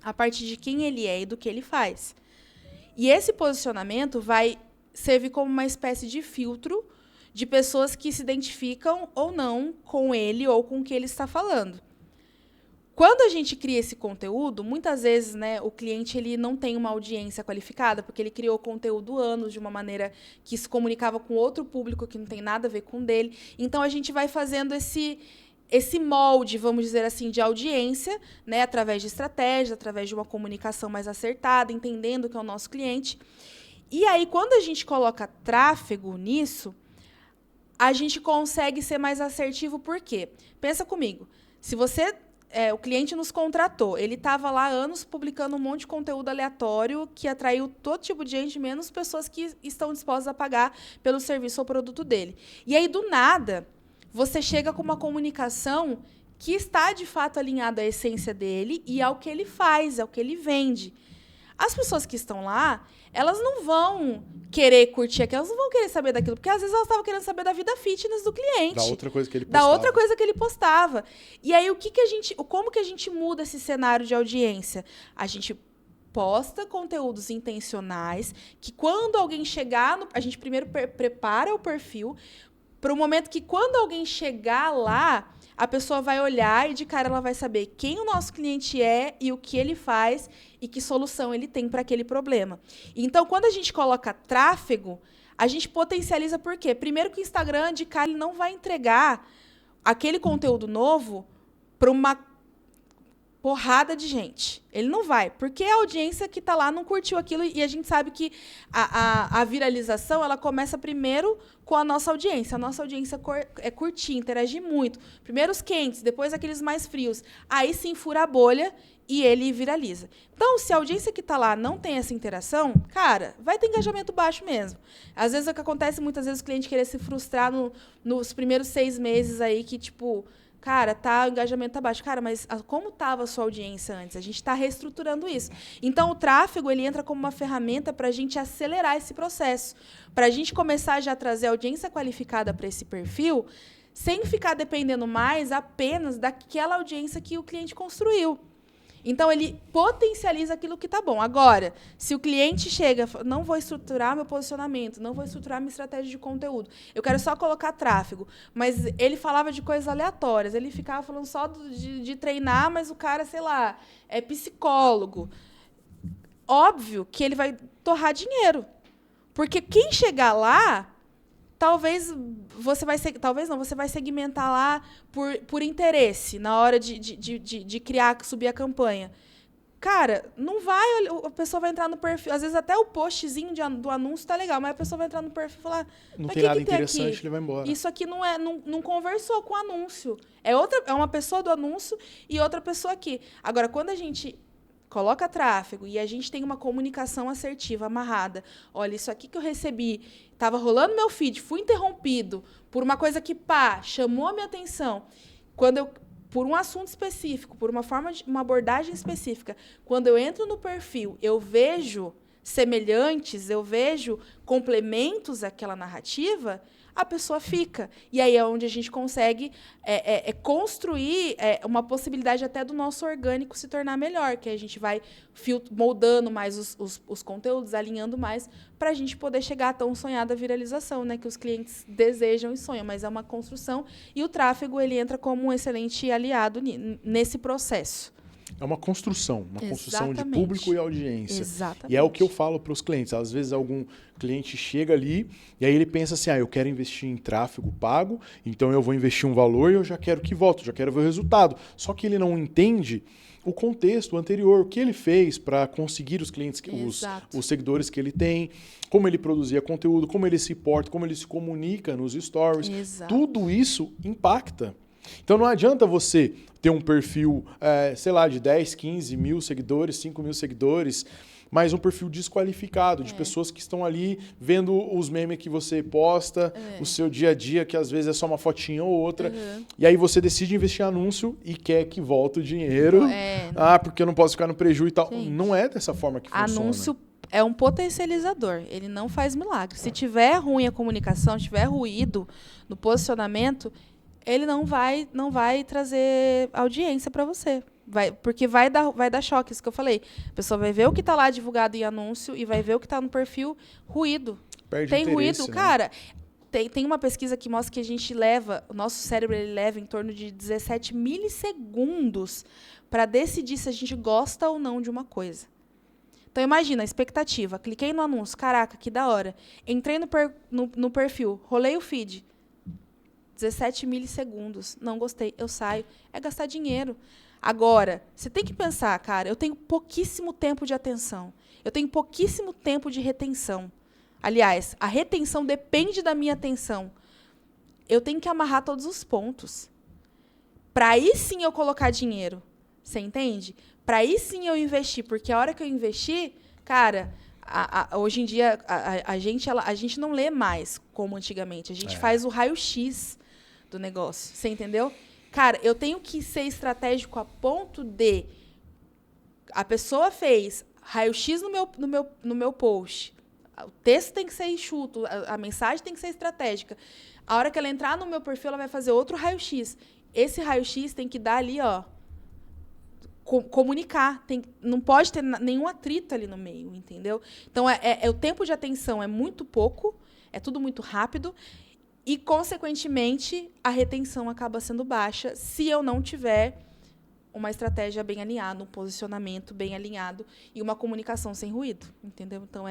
a partir de quem ele é e do que ele faz. E esse posicionamento vai servir como uma espécie de filtro de pessoas que se identificam ou não com ele ou com o que ele está falando. Quando a gente cria esse conteúdo, muitas vezes, né, o cliente ele não tem uma audiência qualificada, porque ele criou conteúdo anos de uma maneira que se comunicava com outro público que não tem nada a ver com o dele. Então, a gente vai fazendo esse molde, vamos dizer assim, de audiência, né, através de estratégias, através de uma comunicação mais acertada, entendendo que é o nosso cliente. E aí, quando a gente coloca tráfego nisso, a gente consegue ser mais assertivo. Por quê? Pensa comigo. Se você... o cliente nos contratou. Ele estava lá há anos publicando um monte de conteúdo aleatório que atraiu todo tipo de gente, menos pessoas que estão dispostas a pagar pelo serviço ou produto dele. E aí, do nada, você chega com uma comunicação que está, de fato, alinhada à essência dele e ao que ele faz, ao que ele vende. As pessoas que estão lá, elas não vão querer curtir aquilo, elas não vão querer saber daquilo, porque às vezes elas estavam querendo saber da vida fitness do cliente. Da outra coisa que ele postava. Da outra coisa que ele postava. E aí, como que a gente muda esse cenário de audiência? A gente posta conteúdos intencionais, que quando alguém chegar, a gente primeiro prepara o perfil, para o momento que quando alguém chegar lá, a pessoa vai olhar e de cara ela vai saber quem o nosso cliente é e o que ele faz e que solução ele tem para aquele problema. Então, quando a gente coloca tráfego, a gente potencializa por quê? Primeiro que o Instagram, de cara, ele não vai entregar aquele conteúdo novo para uma porrada de gente. Ele não vai, porque a audiência que está lá não curtiu aquilo, e a gente sabe que a viralização ela começa primeiro com a nossa audiência. A nossa audiência curtir, interagir muito. Primeiro os quentes, depois aqueles mais frios. Aí sim fura a bolha e ele viraliza. Então, se a audiência que está lá não tem essa interação, cara, vai ter engajamento baixo mesmo. Às vezes é o que acontece, muitas vezes o cliente querer se frustrar nos primeiros 6 meses aí, que tipo... Cara, o engajamento tá baixo. Cara, mas como estava a sua audiência antes? A gente está reestruturando isso. Então, o tráfego ele entra como uma ferramenta para a gente acelerar esse processo. Para a gente começar já a trazer audiência qualificada para esse perfil, sem ficar dependendo mais apenas daquela audiência que o cliente construiu. Então, ele potencializa aquilo que está bom. Agora, se o cliente chega, não vou estruturar meu posicionamento, não vou estruturar minha estratégia de conteúdo, eu quero só colocar tráfego, mas ele falava de coisas aleatórias, ele ficava falando só de treinar, mas o cara, sei lá, é psicólogo. Óbvio que ele vai torrar dinheiro. Porque quem chegar lá... Talvez você vai segmentar lá por interesse na hora de criar, subir a campanha. Cara, não vai, a pessoa vai entrar no perfil, às vezes até o postzinho do anúncio tá legal, mas a pessoa vai entrar no perfil e falar, não tem nada interessante, aqui? Ele vai embora. Isso aqui não conversou com o anúncio. É uma pessoa do anúncio e outra pessoa aqui. Agora, quando a gente coloca tráfego e a gente tem uma comunicação assertiva, amarrada. Olha, isso aqui que eu recebi, estava rolando meu feed, fui interrompido por uma coisa que, chamou a minha atenção. Por um assunto específico, por uma abordagem específica, quando eu entro no perfil, eu vejo semelhantes, eu vejo complementos àquela narrativa, a pessoa fica. E aí é onde a gente consegue construir uma possibilidade até do nosso orgânico se tornar melhor, que a gente vai moldando mais os conteúdos, alinhando mais, para a gente poder chegar à tão sonhada viralização, né, que os clientes desejam e sonham, mas é uma construção, e o tráfego ele entra como um excelente aliado nesse processo. É uma construção Exatamente. De público e audiência. Exatamente. E é o que eu falo para os clientes. Às vezes algum cliente chega ali e aí ele pensa assim, eu quero investir em tráfego pago, então eu vou investir um valor e eu já quero que volte, já quero ver o resultado. Só que ele não entende o contexto anterior, o que ele fez para conseguir os clientes, os seguidores que ele tem, como ele produzia conteúdo, como ele se porta, como ele se comunica nos stories. Exato. Tudo isso impacta. Então não adianta você ter um perfil, de 10, 15 mil seguidores, 5 mil seguidores, mas um perfil desqualificado, de pessoas que estão ali vendo os memes que você posta, o seu dia a dia, que às vezes é só uma fotinha ou outra, e aí você decide investir em anúncio e quer que volte o dinheiro, porque eu não posso ficar no prejuízo e tal. Gente, não é dessa forma que funciona. Anúncio é um potencializador, ele não faz milagre. Se tiver ruim a comunicação, tiver ruído no posicionamento, ele não vai trazer audiência para você. Porque vai dar choque, isso que eu falei. A pessoa vai ver o que está lá divulgado em anúncio e vai ver o que está no perfil, ruído. Tem ruído, né? Cara. Tem uma pesquisa que mostra que a gente o nosso cérebro ele leva em torno de 17 milissegundos para decidir se a gente gosta ou não de uma coisa. Então, imagina, a expectativa. Cliquei no anúncio, caraca, que da hora. Entrei no perfil, rolei o feed. 17 milissegundos. Não gostei, eu saio. É gastar dinheiro. Agora, você tem que pensar, cara, eu tenho pouquíssimo tempo de atenção. Eu tenho pouquíssimo tempo de retenção. Aliás, a retenção depende da minha atenção. Eu tenho que amarrar todos os pontos. Para aí sim eu colocar dinheiro. Você entende? Para aí sim eu investir. Porque a hora que eu investir, cara... hoje em dia, a gente não lê mais como antigamente. A gente faz o raio-x do negócio. Você entendeu? Cara, eu tenho que ser estratégico a ponto de... A pessoa fez raio-x no meu post. O texto tem que ser enxuto. A mensagem tem que ser estratégica. A hora que ela entrar no meu perfil, ela vai fazer outro raio-x. Esse raio-x tem que dar ali, comunicar, não pode ter nenhum atrito ali no meio, entendeu? Então, o tempo de atenção é muito pouco, é tudo muito rápido e, consequentemente, a retenção acaba sendo baixa se eu não tiver uma estratégia bem alinhada, um posicionamento bem alinhado e uma comunicação sem ruído, entendeu? Então,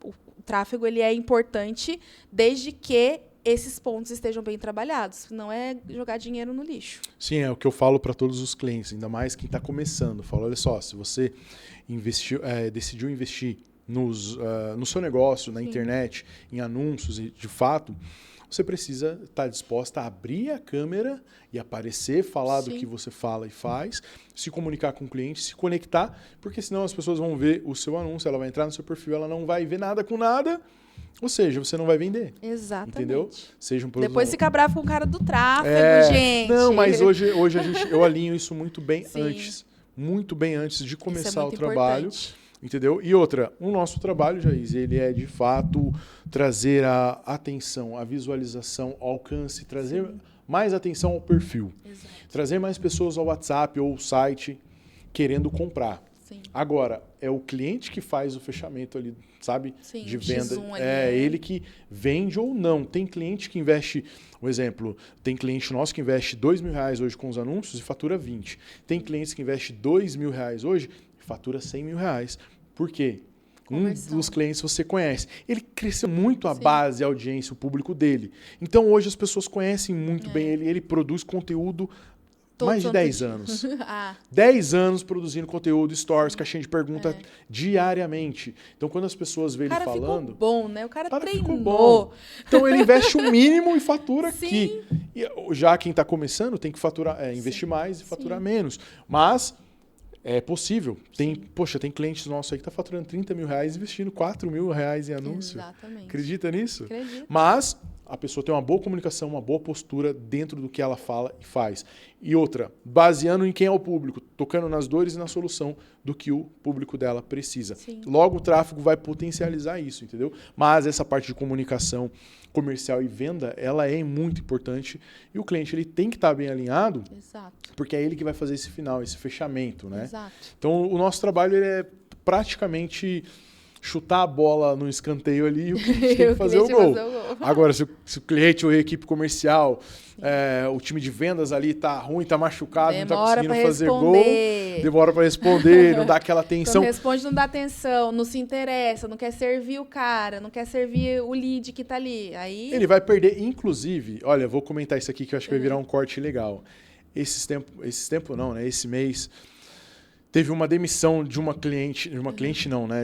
o tráfego ele é importante desde que esses pontos estejam bem trabalhados. Não é jogar dinheiro no lixo. Sim, é o que eu falo para todos os clientes, ainda mais quem está começando. Eu falo, olha só, se você decidiu investir no seu negócio, na internet, em anúncios, e de fato, você precisa estar disposta a abrir a câmera e aparecer, falar do que você fala e faz, se comunicar com o cliente, se conectar, porque senão as pessoas vão ver o seu anúncio, ela vai entrar no seu perfil, ela não vai ver nada com nada, ou seja, você não vai vender. Exatamente. Entendeu? Seja um produto. Depois fica bravo com o cara do tráfego, gente. Não, mas hoje eu alinho isso muito bem antes. Muito bem antes de começar o trabalho. Importante. Entendeu? E outra, o nosso trabalho, Jaís, ele é de fato trazer a atenção, a visualização, o alcance, trazer mais atenção ao perfil. Exato. Trazer mais pessoas ao WhatsApp ou site querendo comprar. Sim. Agora, é o cliente que faz o fechamento ali, sabe? Sim, de o venda. X1 ali, É ele que vende ou não. Tem cliente que investe, um exemplo, tem cliente nosso que investe R$2.000 hoje com os anúncios e fatura 20. Tem clientes que investe R$2.000 hoje e fatura R$100.000. Por quê? Conversão. Um dos clientes você conhece. Ele cresceu muito a base, a audiência, o público dele. Então hoje as pessoas conhecem muito bem ele. Ele produz conteúdo mais de 10 anos. 10 anos produzindo conteúdo, stories, caixinha de pergunta diariamente. Então, quando as pessoas veem ele falando... O cara ficou bom, né? O cara treinou. Ficou bom. Então, ele investe o mínimo e fatura aqui. E já quem está começando tem que faturar, investir mais e faturar menos. Mas é possível. Tem clientes nossos aí que estão faturando R$30.000 investindo R$4.000 em anúncio. Exatamente. Acredita nisso? Acredito. Mas a pessoa tem uma boa comunicação, uma boa postura dentro do que ela fala e faz. E outra, baseando em quem é o público, tocando nas dores e na solução do que o público dela precisa. Sim. Logo, o tráfego vai potencializar isso, entendeu? Mas essa parte de comunicação comercial e venda, ela é muito importante e o cliente ele tem que estar bem alinhado, porque é ele que vai fazer esse final, esse fechamento, né? Exato. Então, o nosso trabalho ele é praticamente chutar a bola no escanteio ali e o cliente tem que fazer o gol. Agora, se o cliente ou a equipe comercial, o time de vendas ali tá ruim, tá machucado, não tá conseguindo fazer gol, demora para responder, não dá aquela atenção. Não responde, não dá atenção, não se interessa, não quer servir o cara, não quer servir o lead que tá ali. Aí ele vai perder, inclusive, olha, eu vou comentar isso aqui que eu acho que vai virar um corte legal. Esse mês teve uma demissão de uma cliente,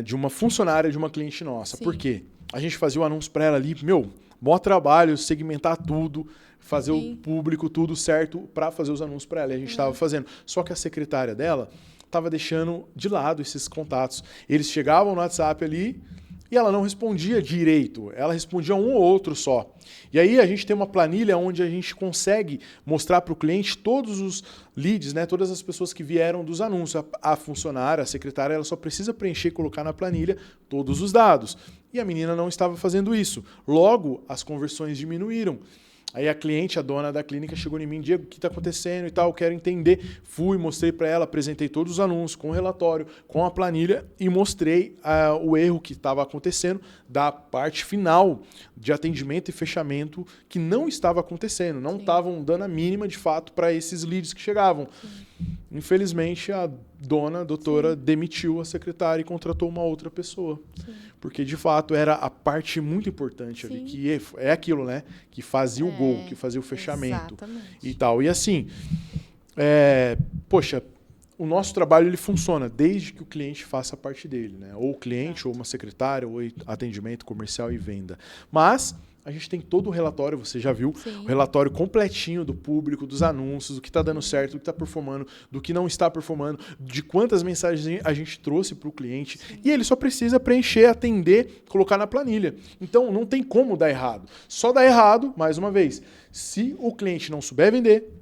de uma funcionária de uma cliente nossa. Por quê? A gente fazia o anúncio para ela ali, maior trabalho, segmentar tudo, fazer o público tudo certo para fazer os anúncios para ela. E a gente estava fazendo. Só que a secretária dela estava deixando de lado esses contatos. Eles chegavam no WhatsApp ali e ela não respondia direito. Ela respondia um ou outro só. E aí a gente tem uma planilha onde a gente consegue mostrar para o cliente todos os leads, né, todas as pessoas que vieram dos anúncios. A funcionária, a secretária, ela só precisa preencher e colocar na planilha todos os dados. E a menina não estava fazendo isso. Logo, as conversões diminuíram. Aí a cliente, a dona da clínica, chegou em mim, Diego, o que está acontecendo e tal, eu quero entender. Fui, mostrei para ela, apresentei todos os anúncios com o relatório, com a planilha e mostrei o erro que estava acontecendo da parte final de atendimento e fechamento que não estava acontecendo, não estavam dando a mínima de fato para esses leads que chegavam. Infelizmente, a doutora, demitiu a secretária e contratou uma outra pessoa. Porque, de fato, era a parte muito importante ali, que é aquilo, né? Que fazia o gol, que fazia o fechamento e tal. E assim, o nosso trabalho ele funciona desde que o cliente faça a parte dele, né? Ou o cliente, ou uma secretária, ou atendimento comercial e venda. Mas a gente tem todo o relatório, você já viu, o relatório completinho do público, dos anúncios, do que está dando certo, do que está performando, do que não está performando, de quantas mensagens a gente trouxe para o cliente. E ele só precisa preencher, atender, colocar na planilha. Então, não tem como dar errado. Só dá errado, mais uma vez, se o cliente não souber vender,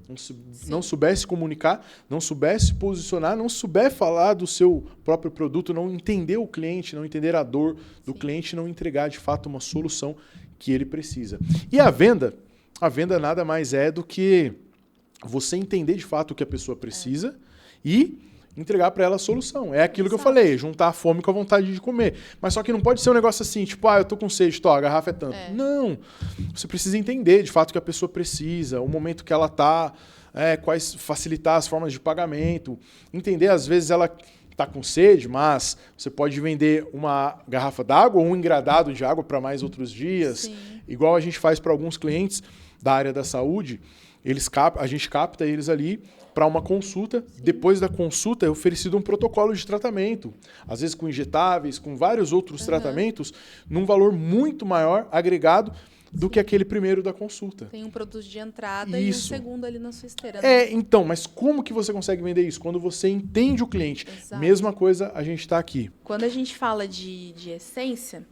não souber se comunicar, não souber se posicionar, não souber falar do seu próprio produto, não entender o cliente, não entender a dor do cliente, não entregar de fato uma solução que ele precisa. E a venda nada mais é do que você entender de fato o que a pessoa precisa e entregar para ela a solução. É aquilo que eu falei, juntar a fome com a vontade de comer. Mas só que não pode ser um negócio assim, tipo, eu tô com sede, a garrafa é tanto. Não. Você precisa entender de fato o que a pessoa precisa, o momento que ela tá, facilitar as formas de pagamento, entender, às vezes ela está com sede, mas você pode vender uma garrafa d'água ou um engradado de água para mais outros dias. Sim. Igual a gente faz para alguns clientes da área da saúde, a gente capta eles ali para uma consulta. Sim. Depois da consulta é oferecido um protocolo de tratamento, às vezes com injetáveis, com vários outros tratamentos, num valor muito maior agregado do que aquele primeiro da consulta. Tem um produto de entrada e um segundo ali na sua esteira. Então, mas como que você consegue vender isso? Quando você entende o cliente. Exato. Mesma coisa a gente está aqui. Quando a gente fala de essência,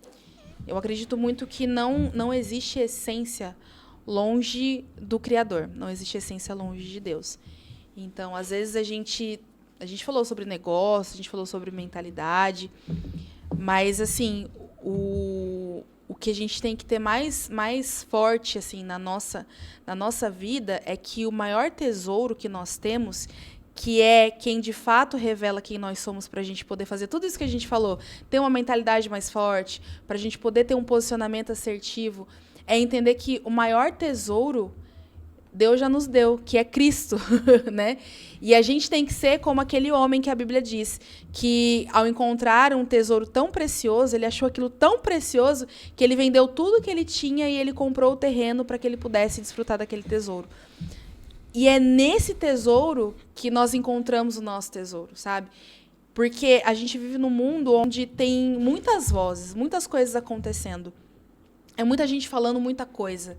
eu acredito muito que não existe essência longe do Criador. Não existe essência longe de Deus. Então, às vezes, a gente falou sobre negócio, a gente falou sobre mentalidade, mas, assim, o que a gente tem que ter mais forte assim, na nossa vida é que o maior tesouro que nós temos, que é quem de fato revela quem nós somos para a gente poder fazer tudo isso que a gente falou, ter uma mentalidade mais forte, para a gente poder ter um posicionamento assertivo, é entender que o maior tesouro Deus já nos deu, que é Cristo, né? E a gente tem que ser como aquele homem que a Bíblia diz, que ao encontrar um tesouro tão precioso, ele achou aquilo tão precioso que ele vendeu tudo que ele tinha e ele comprou o terreno para que ele pudesse desfrutar daquele tesouro. E é nesse tesouro que nós encontramos o nosso tesouro, sabe? Porque a gente vive num mundo onde tem muitas vozes, muitas coisas acontecendo. É muita gente falando muita coisa.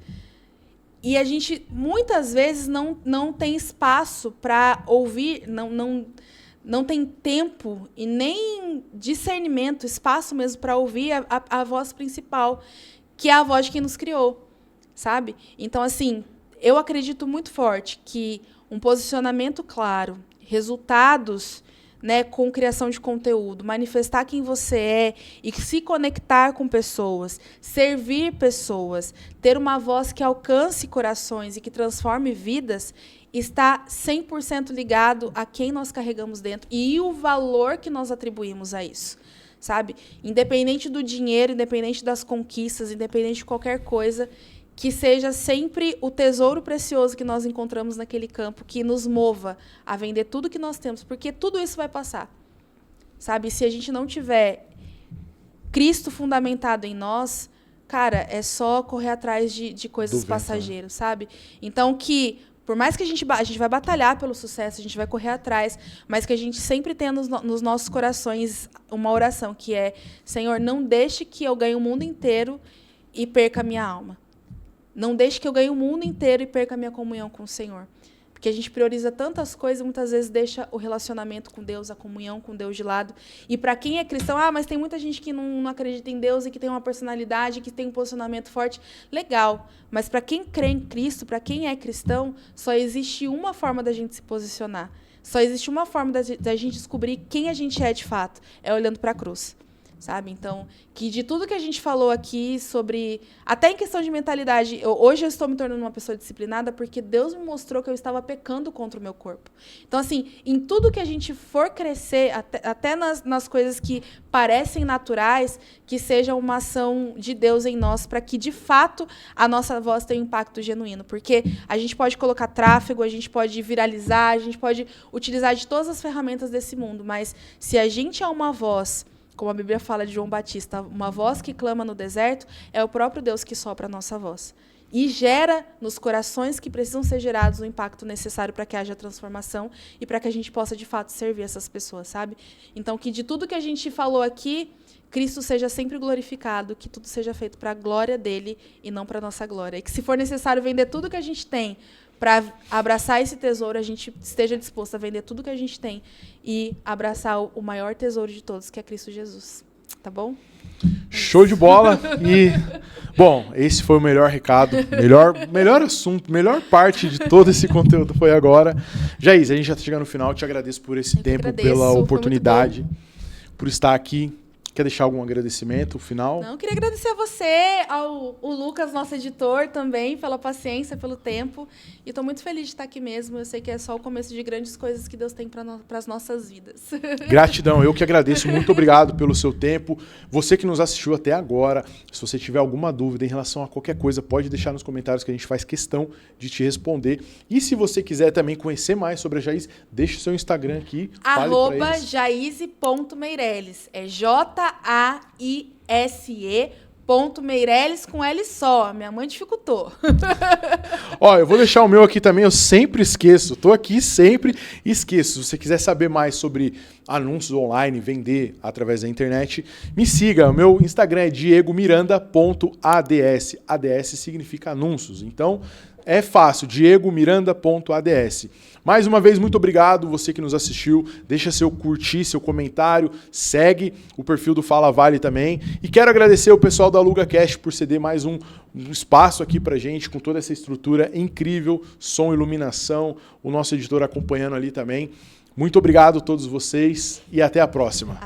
E a gente, muitas vezes, não tem espaço para ouvir, não tem tempo e nem discernimento, espaço mesmo para ouvir a voz principal, que é a voz de quem nos criou, sabe? Então, assim, eu acredito muito forte que um posicionamento claro, resultados, né, com criação de conteúdo, manifestar quem você é e se conectar com pessoas, servir pessoas, ter uma voz que alcance corações e que transforme vidas, está 100% ligado a quem nós carregamos dentro e o valor que nós atribuímos a isso, sabe? Independente do dinheiro, independente das conquistas, independente de qualquer coisa, que seja sempre o tesouro precioso que nós encontramos naquele campo, que nos mova a vender tudo que nós temos, porque tudo isso vai passar, sabe? Se a gente não tiver Cristo fundamentado em nós, cara, é só correr atrás de coisas passageiras, sabe? Então, por mais que a gente vai batalhar pelo sucesso, a gente vai correr atrás, mas que a gente sempre tenha nos nossos corações uma oração, que é: Senhor, não deixe que eu ganhe o mundo inteiro e perca a minha alma. Não deixe que eu ganhe o mundo inteiro e perca a minha comunhão com o Senhor. Porque a gente prioriza tantas coisas, muitas vezes deixa o relacionamento com Deus, a comunhão com Deus de lado. E para quem é cristão, mas tem muita gente que não acredita em Deus e que tem uma personalidade, que tem um posicionamento forte. Legal. Mas para quem crê em Cristo, para quem é cristão, só existe uma forma da gente se posicionar. Só existe uma forma da gente descobrir quem a gente é de fato. É olhando para a cruz. Sabe? Então, que de tudo que a gente falou aqui sobre... Até em questão de mentalidade, hoje eu estou me tornando uma pessoa disciplinada porque Deus me mostrou que eu estava pecando contra o meu corpo. Então, assim, em tudo que a gente for crescer, até nas coisas que parecem naturais, que seja uma ação de Deus em nós, para que, de fato, a nossa voz tenha um impacto genuíno. Porque a gente pode colocar tráfego, a gente pode viralizar, a gente pode utilizar de todas as ferramentas desse mundo, mas se a gente é uma voz... Como a Bíblia fala de João Batista, uma voz que clama no deserto, é o próprio Deus que sopra a nossa voz. E gera nos corações que precisam ser gerados o impacto necessário para que haja transformação e para que a gente possa, de fato, servir essas pessoas, sabe? Então, que de tudo que a gente falou aqui, Cristo seja sempre glorificado, que tudo seja feito para a glória dele e não para a nossa glória. E que, se for necessário vender tudo que a gente tem para abraçar esse tesouro, a gente esteja disposto a vender tudo que a gente tem e abraçar o maior tesouro de todos, que é Cristo Jesus. Tá bom? Show de bola. E, bom, esse foi o melhor recado, melhor assunto, melhor parte de todo esse conteúdo foi agora. Jaís, a gente já está chegando no final. Te agradeço por esse tempo, pela oportunidade, por estar aqui Quer deixar algum agradecimento final? Não, queria agradecer a você, ao Lucas, nosso editor, também, pela paciência, pelo tempo. E estou muito feliz de estar aqui mesmo. Eu sei que é só o começo de grandes coisas que Deus tem para as nossas vidas. Gratidão, eu que agradeço. Muito obrigado pelo seu tempo. Você que nos assistiu até agora, se você tiver alguma dúvida em relação a qualquer coisa, pode deixar nos comentários que a gente faz questão de te responder. E se você quiser também conhecer mais sobre a Jaise, deixa o seu Instagram aqui. @jaise.meireles. É JAISE.Meireles com L só. Minha mãe dificultou. Ó, eu vou deixar o meu aqui também, eu sempre esqueço. Tô aqui sempre esqueço. Se você quiser saber mais sobre anúncios online, vender através da internet, me siga. O meu Instagram é diegomiranda.ads. ADS significa anúncios. Então, é fácil, diegomiranda.ads. Mais uma vez, muito obrigado, você que nos assistiu. Deixa seu curtir, seu comentário, segue o perfil do Fala Vale também. E quero agradecer o pessoal da AlugaCast por ceder mais um espaço aqui pra gente, com toda essa estrutura incrível, som, iluminação, o nosso editor acompanhando ali também. Muito obrigado a todos vocês e até a próxima.